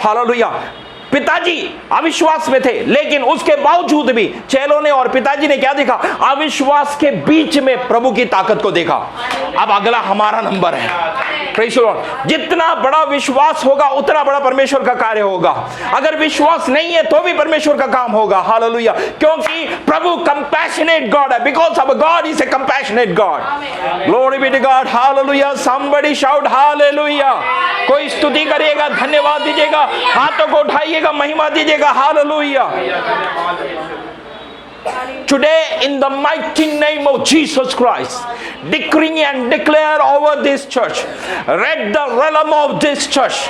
हालेलुया। पिताजी अविश्वास में थे, लेकिन उसके बावजूद भी चेलों ने और पिताजी ने क्या देखा? अविश्वास के बीच में प्रभु की ताकत को देखा। अब अगला हमारा नंबर है। Praise the Lord. जितना बड़ा विश्वास होगा उतना बड़ा परमेश्वर का कार्य होगा। अगर विश्वास नहीं है तो भी परमेश्वर का काम होगा। हालेलुया। क्योंकि प्रभु कंपैशनेट गॉड है, because our God is a compassionate God. Glory be to God. Hallelujah. Somebody shout hallelujah. कोई स्तुति करिएगा, धन्यवाद दीजिएगा, हाथों को उठाइए, महिमा दीजिएगा। Hallelujah. Today, in the mighty name of Jesus Christ, decree and declare over this church, read the realm of this church,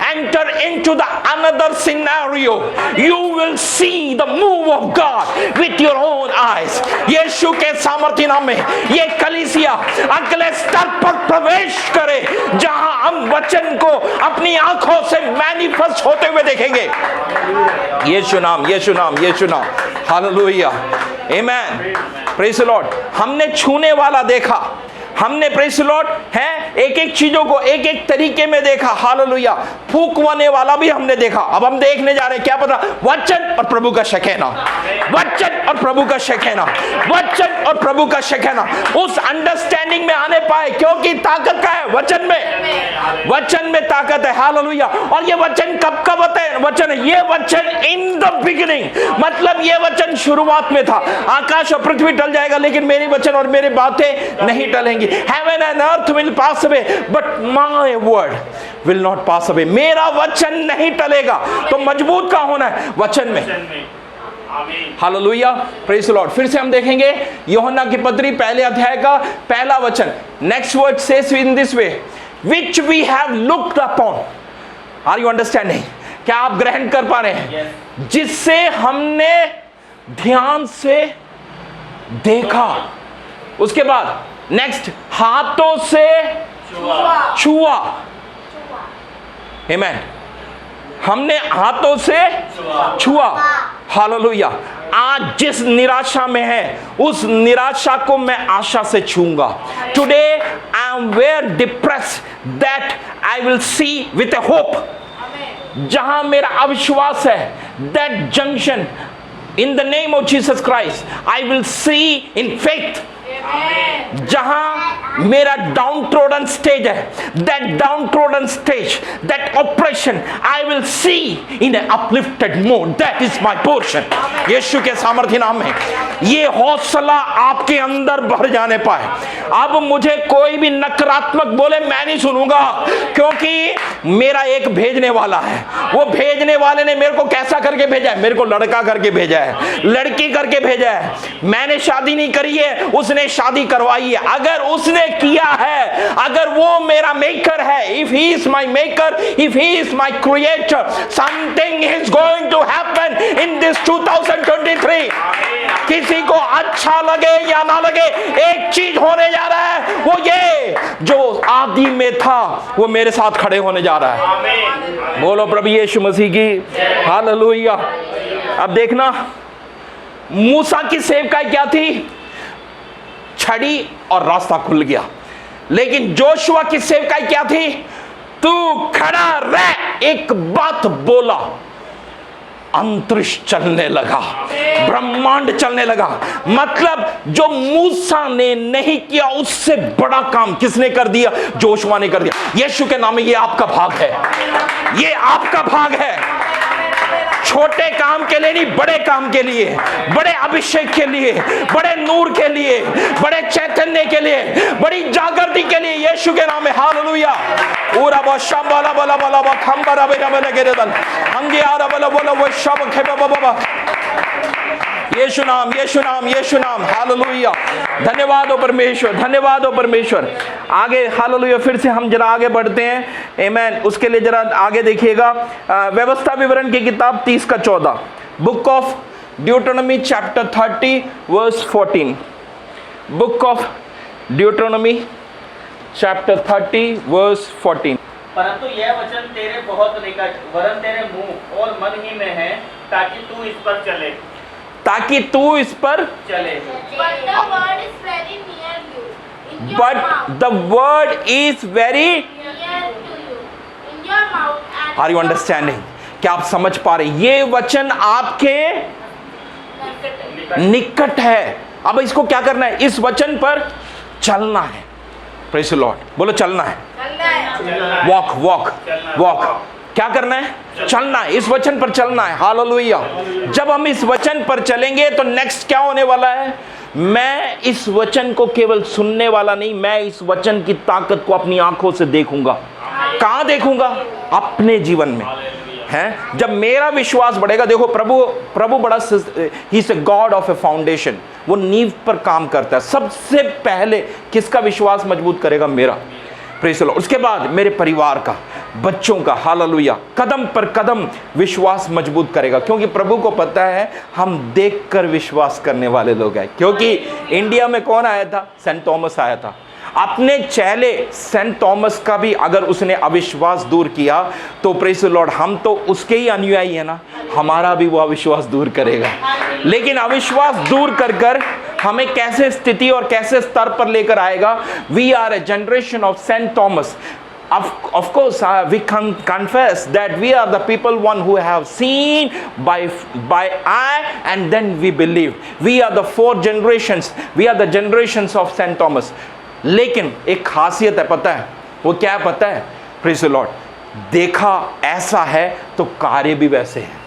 enter into the another scenario. You will see the move of God with your own eyes. यीशु के सामर्थ्य नाम में ये कलीसिया अगले स्तर पर प्रवेश करे, जहां हम वचन को अपनी आंखों से मैनिफेस्ट होते हुए देखेंगे। यीशु नाम, यीशु नाम, यीशु नाम। Hallelujah, amen, praise the Lord. हमने छूने वाला देखा, हमने प्रेज द लॉर्ड है एक एक चीजों को एक एक तरीके में देखा। हालेलुया, फूंकवाने वाला भी हमने देखा। अब हम देखने जा रहे हैं, क्या पता, वचन और प्रभु का शकीना, वचन और प्रभु का शकीना, वचन और प्रभु का शकीना उस अंडरस्टैंडिंग में आने पाए, क्योंकि ताकत का है वचन में, वचन में ताकत है। हालेलुया। और ये वचन कब कब होता है? वचन, ये वचन इन द बिगिनिंग, मतलब ये वचन शुरुआत में था। आकाश और पृथ्वी टल जाएगा, लेकिन मेरी वचन और मेरी बातें नहीं टलेंगी। Heaven and earth will pass away, but my word will not pass away. मेरा वचन नहीं टलेगा। तो मजबूत कहाँ होना है? वचन में। Hallelujah, praise the Lord. फिर से हम देखेंगे यूहन्ना की पत्री पहले अध्याय का पहला वचन। Next word says in this way, which we have looked upon. Are you understanding? क्या आप ग्रहण कर पा रहे हैं? जिससे हमने ध्यान से देखा। उसके बाद नेक्स्ट, हाथों से छुआ। आमेन, हमने हाथों से छुआ। हालेलुया। आज जिस निराशा में है, उस निराशा को मैं आशा से छूंगा। Today I am where depressed that I will see with a hope. जहां मेरा अविश्वास है, that junction in the name of Jesus Christ I will see in faith. जहां मेरा डाउन ट्रोडन स्टेज है, that downtrodden stage, that operation I will see in an uplifted mode. That is my portion. Yeshu के सामर्थ्य नाम में ये हौसला आपके अंदर भर जाने पाए। अब मुझे कोई भी नकारात्मक बोले, मैं नहीं सुनूंगा, क्योंकि मेरा एक भेजने वाला है। वो भेजने वाले ने मेरे को कैसा करके भेजा है? मेरे को लड़का करके भेजा है, लड़की करके भेजा है। मैंने शादी नहीं करी है, उसने शादी करवाई है। अगर उसने किया है, अगर वो मेरा मेकर है, if he is my maker, if he is my creator, something is going to happen in this 2023। किसी को अच्छा लगे या ना लगे, एक चीज होने जा रहा है, वो ये जो आदि में था वो मेरे साथ खड़े होने जा रहा है। बोलो प्रभु यीशु मसीह की हालेलुया। अब देखना, मूसा की सेवकाई क्या थी? छड़ी और रास्ता खुल गया। लेकिन जोशुआ की सेवकाई क्या थी? तू खड़ा रह, एक बात बोला, अंतरिक्ष चलने लगा, ब्रह्मांड चलने लगा। मतलब जो मूसा ने नहीं किया, उससे बड़ा काम किसने कर दिया? जोशुआ ने कर दिया। यीशु के नाम में ये आपका भाग है, ये आपका भाग है। छोटे काम के लिए नहीं, बड़े काम के लिए, बड़े अभिषेक के लिए, बड़े नूर के लिए, बड़े चैतन्य के लिए, बड़ी जागृति के लिए, यीशु के नाम में हालेलुया। पूरा बशम वाला वाला वाला खंबरा बेरा वाला के दल हम ये आरा वाला वाला वो शब खेबा बाबा। यीशु नाम, यीशु नाम, यीशु नाम। हालेलुया। धन्यवाद हो परमेश्वर, धन्यवाद हो परमेश्वर। आगे हालेलुया। फिर से हम जरा आगे बढ़ते हैं। आमेन। उसके लिए जरा आगे देखिएगा, व्यवस्था विवरण की किताब 30 का 14, book of Deuteronomy chapter 30 verse 14। Book of Deuteronomy chapter 30 verse 14। परंतु यह वचन तेरे बहुत निकट, वरन तेरे मुंह और मन ही में है, ताकि तू इस पर चले, ताकि तू इस पर चले। But the word is very near to you, in your mouth and are you understanding? क्या आप समझ पा रहे? ये वचन आपके निकट है। अब इसको क्या करना है? इस वचन पर चलना है। Praise the Lord. बोलो चलना है। Walk walk walk. क्या करना है? चलना है, इस वचन पर चलना है। हालेलुया। जब हम इस वचन पर चलेंगे तो नेक्स्ट क्या होने वाला है? मैं इस वचन को केवल सुनने वाला नहीं, मैं इस वचन की ताकत को अपनी आंखों से देखूंगा। कहां देखूंगा? अपने जीवन में। हैं। जब मेरा विश्वास बढ़ेगा, देखो प्रभु बड़ा, he is a God of A foundation, वो नींव पर काम करता है। सबसे पहले किसका विश्वास मजबूत करेगा? मेरा। Praise the Lord. उसके बाद मेरे परिवार का, बच्चों का, हालेलुया, कदम पर कदम विश्वास मजबूत करेगा, क्योंकि प्रभु को पता है हम देखकर विश्वास करने वाले लोग हैं। क्योंकि इंडिया में कौन आया था? सेंट थॉमस आया था। अपने चेले सेंट थॉमस का भी अगर उसने अविश्वास दूर किया तो प्रेज़ द लॉर्ड, हम तो उसके ही अनुयायी है ना, हमारा भी वो अविश्वास दूर करेगा। लेकिन अविश्वास दूर कर कर हमें कैसे स्थिति और कैसे स्तर पर लेकर आएगा? We are a generation of saint Thomas. Of course, we can confess that we are the people one who have seen by eye and then we believe. We are the 4 generations. We are the generations of Saint Thomas. लेकिन एक खासियत है, पता है वो क्या है? पता है? Praise the Lord. देखा ऐसा है तो कार्य भी वैसे हैं।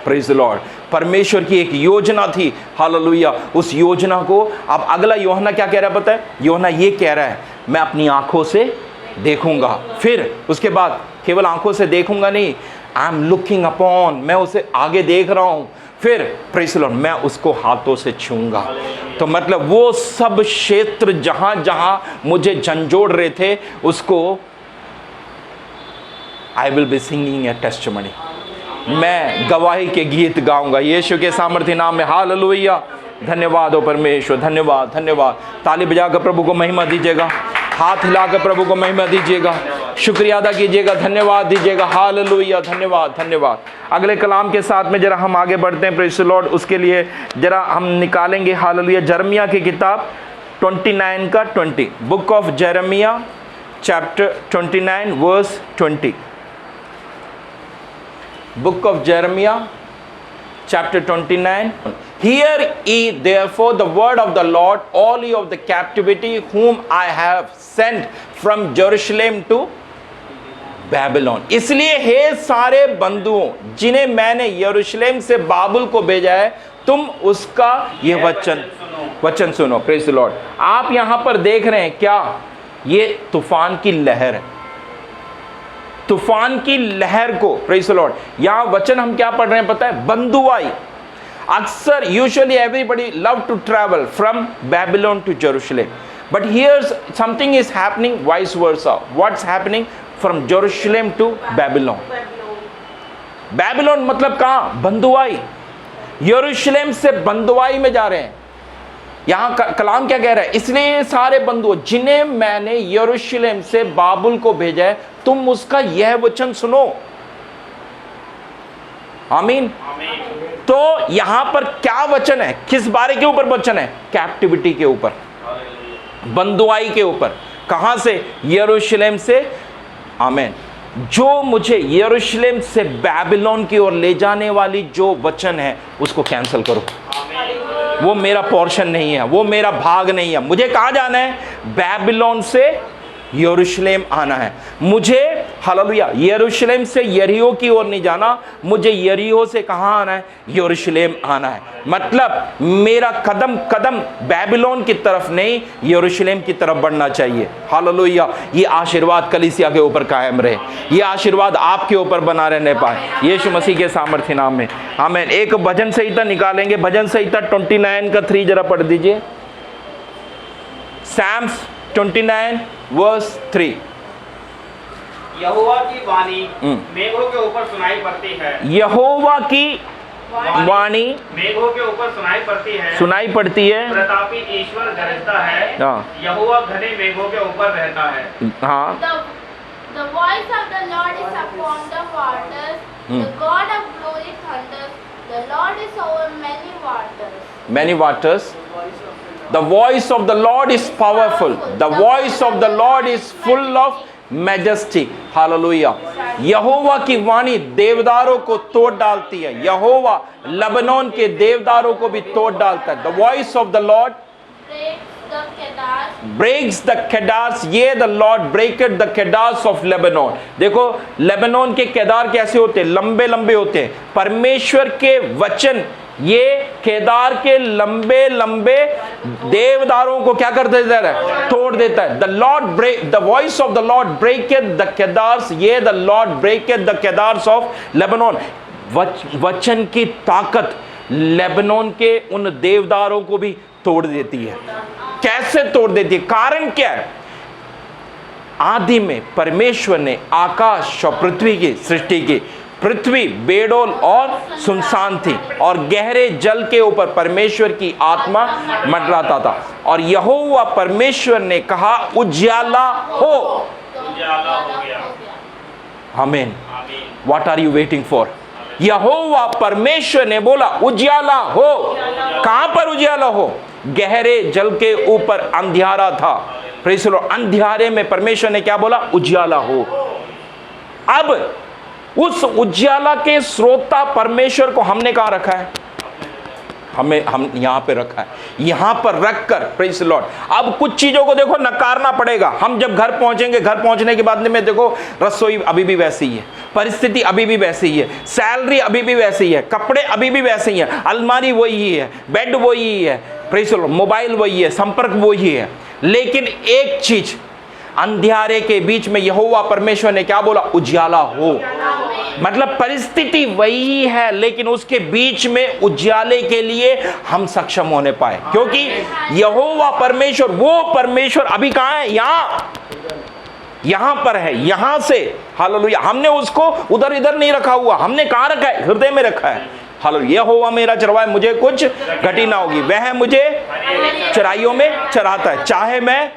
Praise the Lord. परमेश्वर की एक योजना थी, हालेलुया। उस योजना को अब अगला यूहन्ना क्या कह रहा है? पता है? यूहन्ना ये कह रहा है, मैं अपनी आंखों से देखूंगा। फिर उसके बाद केवल आंखों से देखूंगा नहीं, आई एम लुकिंग अपॉन, मैं उसे आगे देख रहा हूं। फिर प्रेज़ द लॉर्ड, मैं उसको हाथों से छूंगा। तो मतलब वो सब क्षेत्र जहां जहां मुझे झंझोड़ रहे थे, उसको I will be singing A testimony, मैं गवाही के गीत गाऊंगा यीशु के सामर्थ्य नाम में। हालेलुया। धन्यवाद हो परमेश्वर, धन्यवाद, धन्यवाद। ताली बजाकर प्रभु को महिमा दीजिएगा, हाथ हिलाकर प्रभु को महिमा दीजिएगा, शुक्रिया अदा कीजिएगा, धन्यवाद दीजिएगा। हालेलुया, धन्यवाद, धन्यवाद। अगले कलाम के साथ में जरा हम आगे बढ़ते हैं, प्रेज़ द लॉर्ड। उसके लिए जरा हम निकालेंगे, हालेलुया, यिर्मयाह की किताब 29 का 20, बुक ऑफ यिर्मयाह चैप्टर 29 वर्स 20। बुक ऑफ यिर्मयाह chapter 29. Hear ye therefore the word of the Lord, all ye of the captivity, whom I have sent from Jerusalem to Babylon. इसलिए हे सारे बंधुओं जिन्हें मैंने यरूशलेम से बाबुल को भेजा है, तुम उसका ये वचन सुनो। Praise the Lord. आप यहां पर देख रहे हैं क्या? ये तूफान की लहर है। तूफान की लहर को, प्रेज़ द लॉर्ड, यहां वचन हम क्या पढ़ रहे हैं पता है? बंधुआई। अक्सर usually everybody love to travel from Babylon to Jerusalem, but here's something is happening vice versa. What's happening? From Jerusalem to Babylon. Babylon मतलब कहां? बंधुआई। यरूशलेम से बंधुआई में जा रहे हैं। यहां कलाम क्या कह रहा है? इसलिए सारे बंधुओं जिन्हें मैंने यरूशलेम से बाबुल को भेजा है, तुम उसका यह वचन सुनो। आमीन। तो यहां पर क्या वचन है? किस बारे के ऊपर वचन है? कैप्टिविटी के ऊपर, बंधुआई के ऊपर। कहां से? यरूशलेम से। आमीन। जो मुझे यरूशलेम से बैबिलोन की ओर ले जाने वाली जो वचन है, उसको कैंसिल करो। वो मेरा पोर्शन नहीं है, वो मेरा भाग नहीं है। मुझे कहाँ जाना है? बैबिलोन से यरूशलेम आना है मुझे। हालेलुया। यरूशलेम से यरीहो की ओर नहीं जाना, मुझे यरीहो से कहाँ आना है? यरूशलेम आना है। मतलब मेरा कदम कदम बैबिलोन की तरफ नहीं, यरूशलेम की तरफ बढ़ना चाहिए। हालेलुया। ये आशीर्वाद कलीसिया के ऊपर कायम रहे, ये आशीर्वाद आपके ऊपर बना रहने पाए यीशु मसीह के सामर्थ्य नाम में। आमीन। एक भजन संहिता निकालेंगे, भजन संहिता 29 का 3 जरा पढ़ दीजिए। Psalms 29 verse 3। यहोवा की वाणी मेघों के ऊपर सुनाई पड़ती है। यहोवा की वाणी मेघों के ऊपर सुनाई पड़ती है। प्रतापी ईश्वर गरजता है। यहोवा घने मेघों के ऊपर रहता है। हाँ। The voice of the Lord is upon the waters. The God of glory thunders. The Lord is over many waters. Many waters. The voice of the Lord is powerful. The voice of the Lord is full of majesty. Hallelujah. यहोवा की वाणी देवदारों को तोड़ डालती है। यहोवा लबनोन के देवदारों को भी तोड़ डालता है। The voice of the Lord breaks the kedars. ये the Lord breaketh the kedars of Lebanon. देखो लेबनोन के केदार कैसे होते हैं? लंबे लंबे होते हैं। परमेश्वर के वचन ये केदार के लंबे लंबे देवदारों को क्या कर देता है? तोड़ देता है। The voice of the Lord breaketh the cedars, yea the Lord breaketh the cedars of Lebanon. वचन की ताकत लेबनोन के उन देवदारों को भी तोड़ देती है। कैसे तोड़ देती है? कारण क्या है? आदि में परमेश्वर ने आकाश और पृथ्वी की सृष्टि की। पृथ्वी बेडोल और सुनसान थी और गहरे जल के ऊपर परमेश्वर की आत्मा मंडराता था। और यहोवा परमेश्वर ने कहा उजियाला हो। उजाला हो गया। आमीन। What are you waiting for? Yahowa परमेश्वर ने बोला उजियाला हो। कहां पर उजियाला हो? गहरे जल के ऊपर अंधियारा था। Praise the Lord. अंधियारे में परमेश्वर ने क्या बोला? उजियाला हो। अब उस उजियाला के श्रोता परमेश्वर को हमने कहां रखा है? हम यहां पे रखा है। यहां पर रखकर प्रेज़ द लॉर्ड अब कुछ चीजों को देखो नकारना पड़ेगा। हम जब घर पहुंचेंगे, घर पहुंचने के बाद में देखो रसोई अभी भी वैसी ही है, परिस्थिति अभी भी वैसी ही है, सैलरी अभी भी वैसी ही है, कपड़े अभी भी वैसे ही है, अलमारी वही है, बेड वही है, प्रेज़ द लॉर्ड मोबाइल वही है, संपर्क वही है। लेकिन एक चीज, अंधियारे के बीच में यहोवा परमेश्वर ने क्या बोला? उजियाला हो। मतलब परिस्थिति वही है लेकिन उसके बीच में उजियाले के लिए हम सक्षम होने पाए, क्योंकि यहोवा परमेश्वर, वो परमेश्वर अभी कहां है? यहां पर है। यहां से हालेलुया, हमने उसको उधर इधर नहीं रखा हुआ, हमने कहां रखा है? हृदय में रखा है। हालेलुया। यहोवा मेरा चरवाहा, मुझे कुछ घटी ना होगी। वह मुझे चराइयों में चराता है। चाहे मैं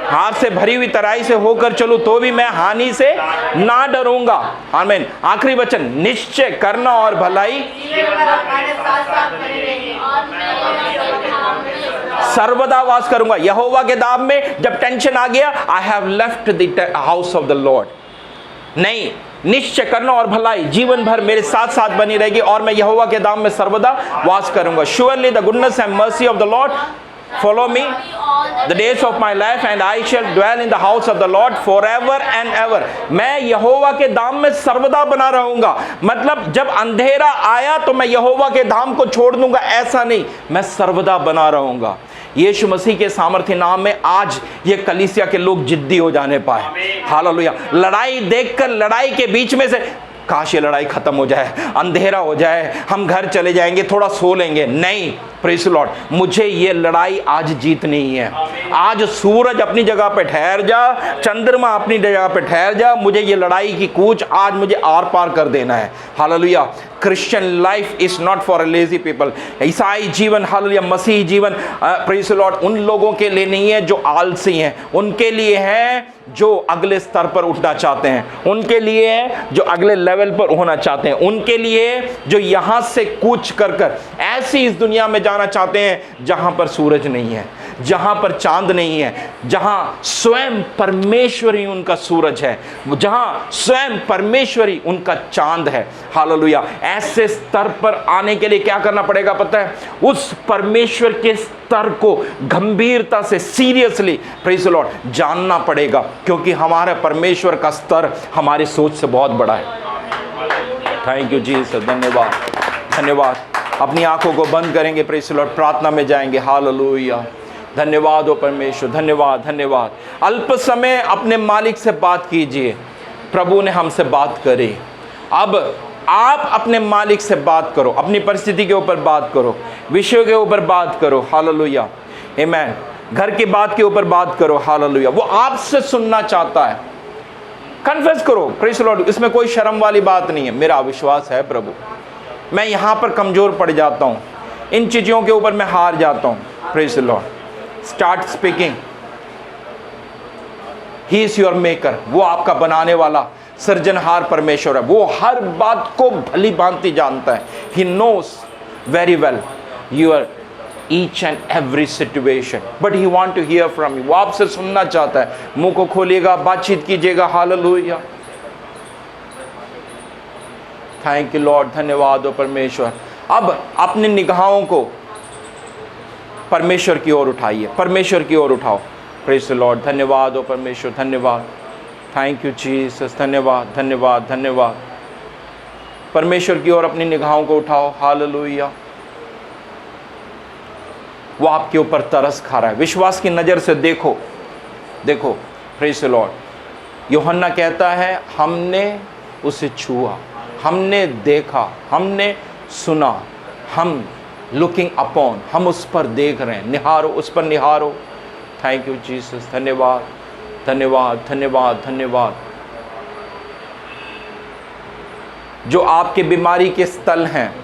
हाथ से भरी हुई तराई से होकर चलूं तो भी मैं हानि से ना डरूंगा। आमीन। आखिरी वचन, निश्चय करना और भलाई सर्वदा वास करूंगा। यहोवा के धाम में जब टेंशन आ गया, I have left the house of the Lord. नहीं, निश्चय करना और भलाई जीवन भर मेरे साथ साथ बनी रहेगी और मैं यहोवा के धाम में सर्वदा वास करूंगा। Surely the goodness and mercy of the Lord follow me the days of my life and I shall dwell in the house of the Lord forever and ever। मैं यहोवा के धाम में सर्वदा बना रहूंगा। मतलब जब अंधेरा आया तो मैं यहोवा के धाम को छोड़ दूंगा, ऐसा नहीं, मैं सर्वदा बना रहूंगा। यीशु मसीह के सामर्थ्य नाम में आज ये कलीसिया के लोग जिद्दी हो जाने पाए। हालेलुया। लड़ाई देखकर, लड़ाई के बीच में से काश ये लड़ाई खत्म हो जाए, अंधेरा हो जाए, हम घर चले जाएंगे, थोड़ा सो लेंगे। नहीं, प्रेज़ द लॉर्ड, मुझे ये लड़ाई आज जीतनी ही है। आज सूरज अपनी जगह पे ठहर जा, चंद्रमा अपनी जगह पे ठहर जा, मुझे ये लड़ाई की कूच आज मुझे आर पार कर देना है। Hallelujah. Christian life is not for a lazy people. ईसाई जीवन, हालेलुया, मसीही जीवन प्रेज़ द लॉर्ड उन लोगों के लिए नहीं है जो आलसी हैं, उनके लिए है जो अगले स्तर पर उठना चाहते हैं, उनके लिए है जो अगले लेवल पर होना चाहते हैं, उनके लिए जो यहाँ से कूच कर कर ऐसी इस दुनिया में जाना चाहते हैं जहाँ पर सूरज नहीं है, जहाँ पर चांद नहीं है, जहाँ स्वयं परमेश्वर ही उनका सूरज है, जहाँ स्वयं परमेश्वर ही उनका चांद है। हालेलुया। ऐसे स्तर पर आने के लिए क्या करना पड़ेगा पता है? उस परमेश्वर के स्तर को गंभीरता से, सीरियसली प्रेज़ द लॉर्ड जानना पड़ेगा, क्योंकि हमारे परमेश्वर का स्तर हमारी सोच से बहुत बड़ा है। Thank you Jesus. धन्यवाद, धन्यवाद। अपनी आंखों को बंद करेंगे, प्रेज़ द लॉर्ड, प्रार्थना में जाएंगे। हालेलुया। धन्यवाद हो परमेश्वर, धन्यवाद, धन्यवाद। अल्प समय अपने मालिक से बात कीजिए। प्रभु ने हमसे बात करी, अब आप अपने मालिक से बात करो, अपनी परिस्थिति के ऊपर बात करो, विषयों के ऊपर बात करो। हालेलुया, आमीन। घर की बात के ऊपर बात करो। हालेलुया। वो आपसे सुनना चाहता है। कन्फेस करो, प्रेज़ द लॉर्ड, इसमें कोई शर्म वाली बात नहीं है। मेरा विश्वास है प्रभु, मैं यहाँ पर कमज़ोर पड़ जाता हूँ, इन चीज़ों के ऊपर मैं हार जाता हूँ। Praise the Lord. Start speaking. He is your maker. वो आपका बनाने वाला सृजनहार परमेश्वर है। वो हर बात को भली भांति जानता है। He knows very well your each and every situation, but he want to hear from you. वो आपसे सुनना चाहता है। मुंह को खोलिएगा, बातचीत कीजिएगा। हालेलुया। Thank you Lord. धन्यवाद हो परमेश्वर। अब अपनी निगाहों को परमेश्वर की ओर उठाइए, परमेश्वर की ओर उठाओ। Praise the Lord. धन्यवाद हो परमेश्वर, धन्यवाद। Thank you Jesus. धन्यवाद, धन्यवाद, धन्यवाद। परमेश्वर की ओर अपनी निगाहों को उठाओ। हालेलुया। वो आपके ऊपर तरस खा रहा है। विश्वास की नज़र से देखो, देखो, प्रेज़ द लॉर्ड। यूहन्ना कहता है हमने उसे छुआ, हमने देखा, हमने सुना, हम लुकिंग अपॉन, हम उस पर देख रहे हैं। निहारो, उस पर निहारो। थैंक यू जीसस, धन्यवाद, धन्यवाद, धन्यवाद, धन्यवाद। जो आपके बीमारी के स्थल हैं,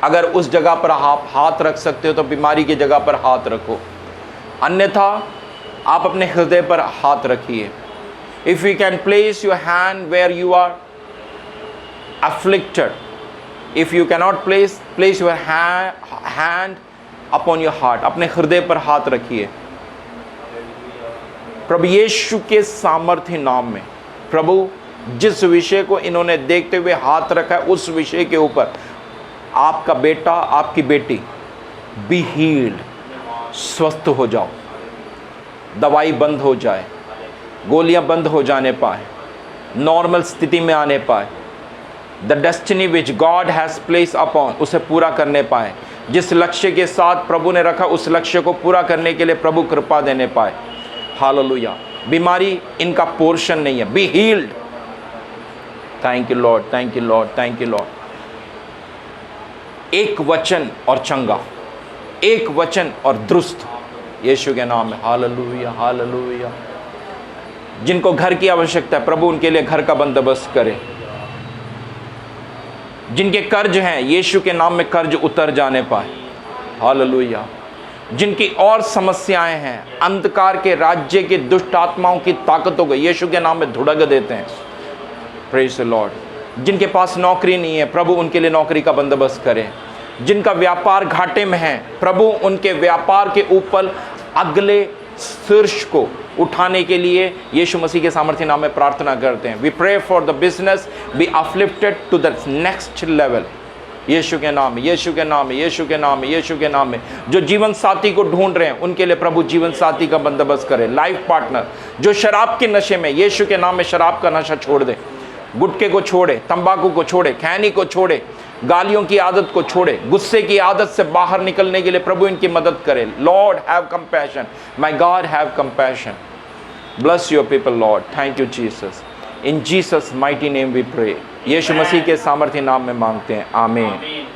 अगर उस जगह पर आप हाथ रख सकते हो तो बीमारी की जगह पर हाथ रखो, अन्यथा आप अपने हृदय पर हाथ रखिए। If you can place your hand where you are afflicted, if you cannot place your hand upon your heart, अपने हृदय पर हाथ रखिए। प्रभु यीशु के सामर्थ्य नाम में, प्रभु जिस विषय को इन्होंने देखते हुए हाथ रखा है उस विषय के ऊपर आपका बेटा, आपकी बेटी बी हील्ड, स्वस्थ हो जाओ, दवाई बंद हो जाए, गोलियां बंद हो जाने पाए, नॉर्मल स्थिति में आने पाए, the destiny which God has place upon, उसे पूरा करने पाए। जिस लक्ष्य के साथ प्रभु ने रखा उस लक्ष्य को पूरा करने के लिए प्रभु कृपा देने पाए। हालेलुया। बीमारी इनका पोर्शन नहीं है। Be healed. Thank you Lord, thank you Lord, thank you Lord. एक वचन और चंगा, एक वचन और दुरुस्त, यीशु के नाम में। Hallelujah, hallelujah. जिनको घर की आवश्यकता है प्रभु उनके लिए घर का बंदोबस्त करे। जिनके कर्ज हैं यीशु के नाम में कर्ज उतर जाने पाए। हालेलुया। जिनकी और समस्याएं हैं, अंधकार के राज्य के दुष्ट आत्माओं की ताकतों को यीशु के नाम में धुड़क देते हैं। Praise the Lord. जिनके पास नौकरी नहीं है प्रभु उनके लिए नौकरी का बंदोबस्त करें। जिनका व्यापार घाटे में है प्रभु उनके व्यापार के ऊपर अगले शीर्ष को उठाने के लिए यीशु मसीह के सामर्थ्य नाम में प्रार्थना करते हैं। We pray for the business be uplifted to the next level. Yeshu के नाम में, यीशु के नाम में, यीशु के नाम में, यीशु के नाम में। जो जीवन साथी को ढूंढ रहे हैं उनके लिए प्रभु जीवन साथी का बंदोबस्त करें। लाइफ पार्टनर जो शराब के नशे में, यीशु के नाम में शराब का नशा छोड़ दे, गुटखे को छोड़े, तंबाकू को छोड़े, खैनी को छोड़े, गालियों की आदत को छोड़े, गुस्से की आदत से बाहर निकलने के लिए प्रभु इनकी मदद करे। Lord have compassion, my God have compassion. Bless your people Lord. Thank you Jesus. In Jesus mighty name we pray. Yeshu Masih के सामर्थ्य नाम में मांगते हैं, आमीन।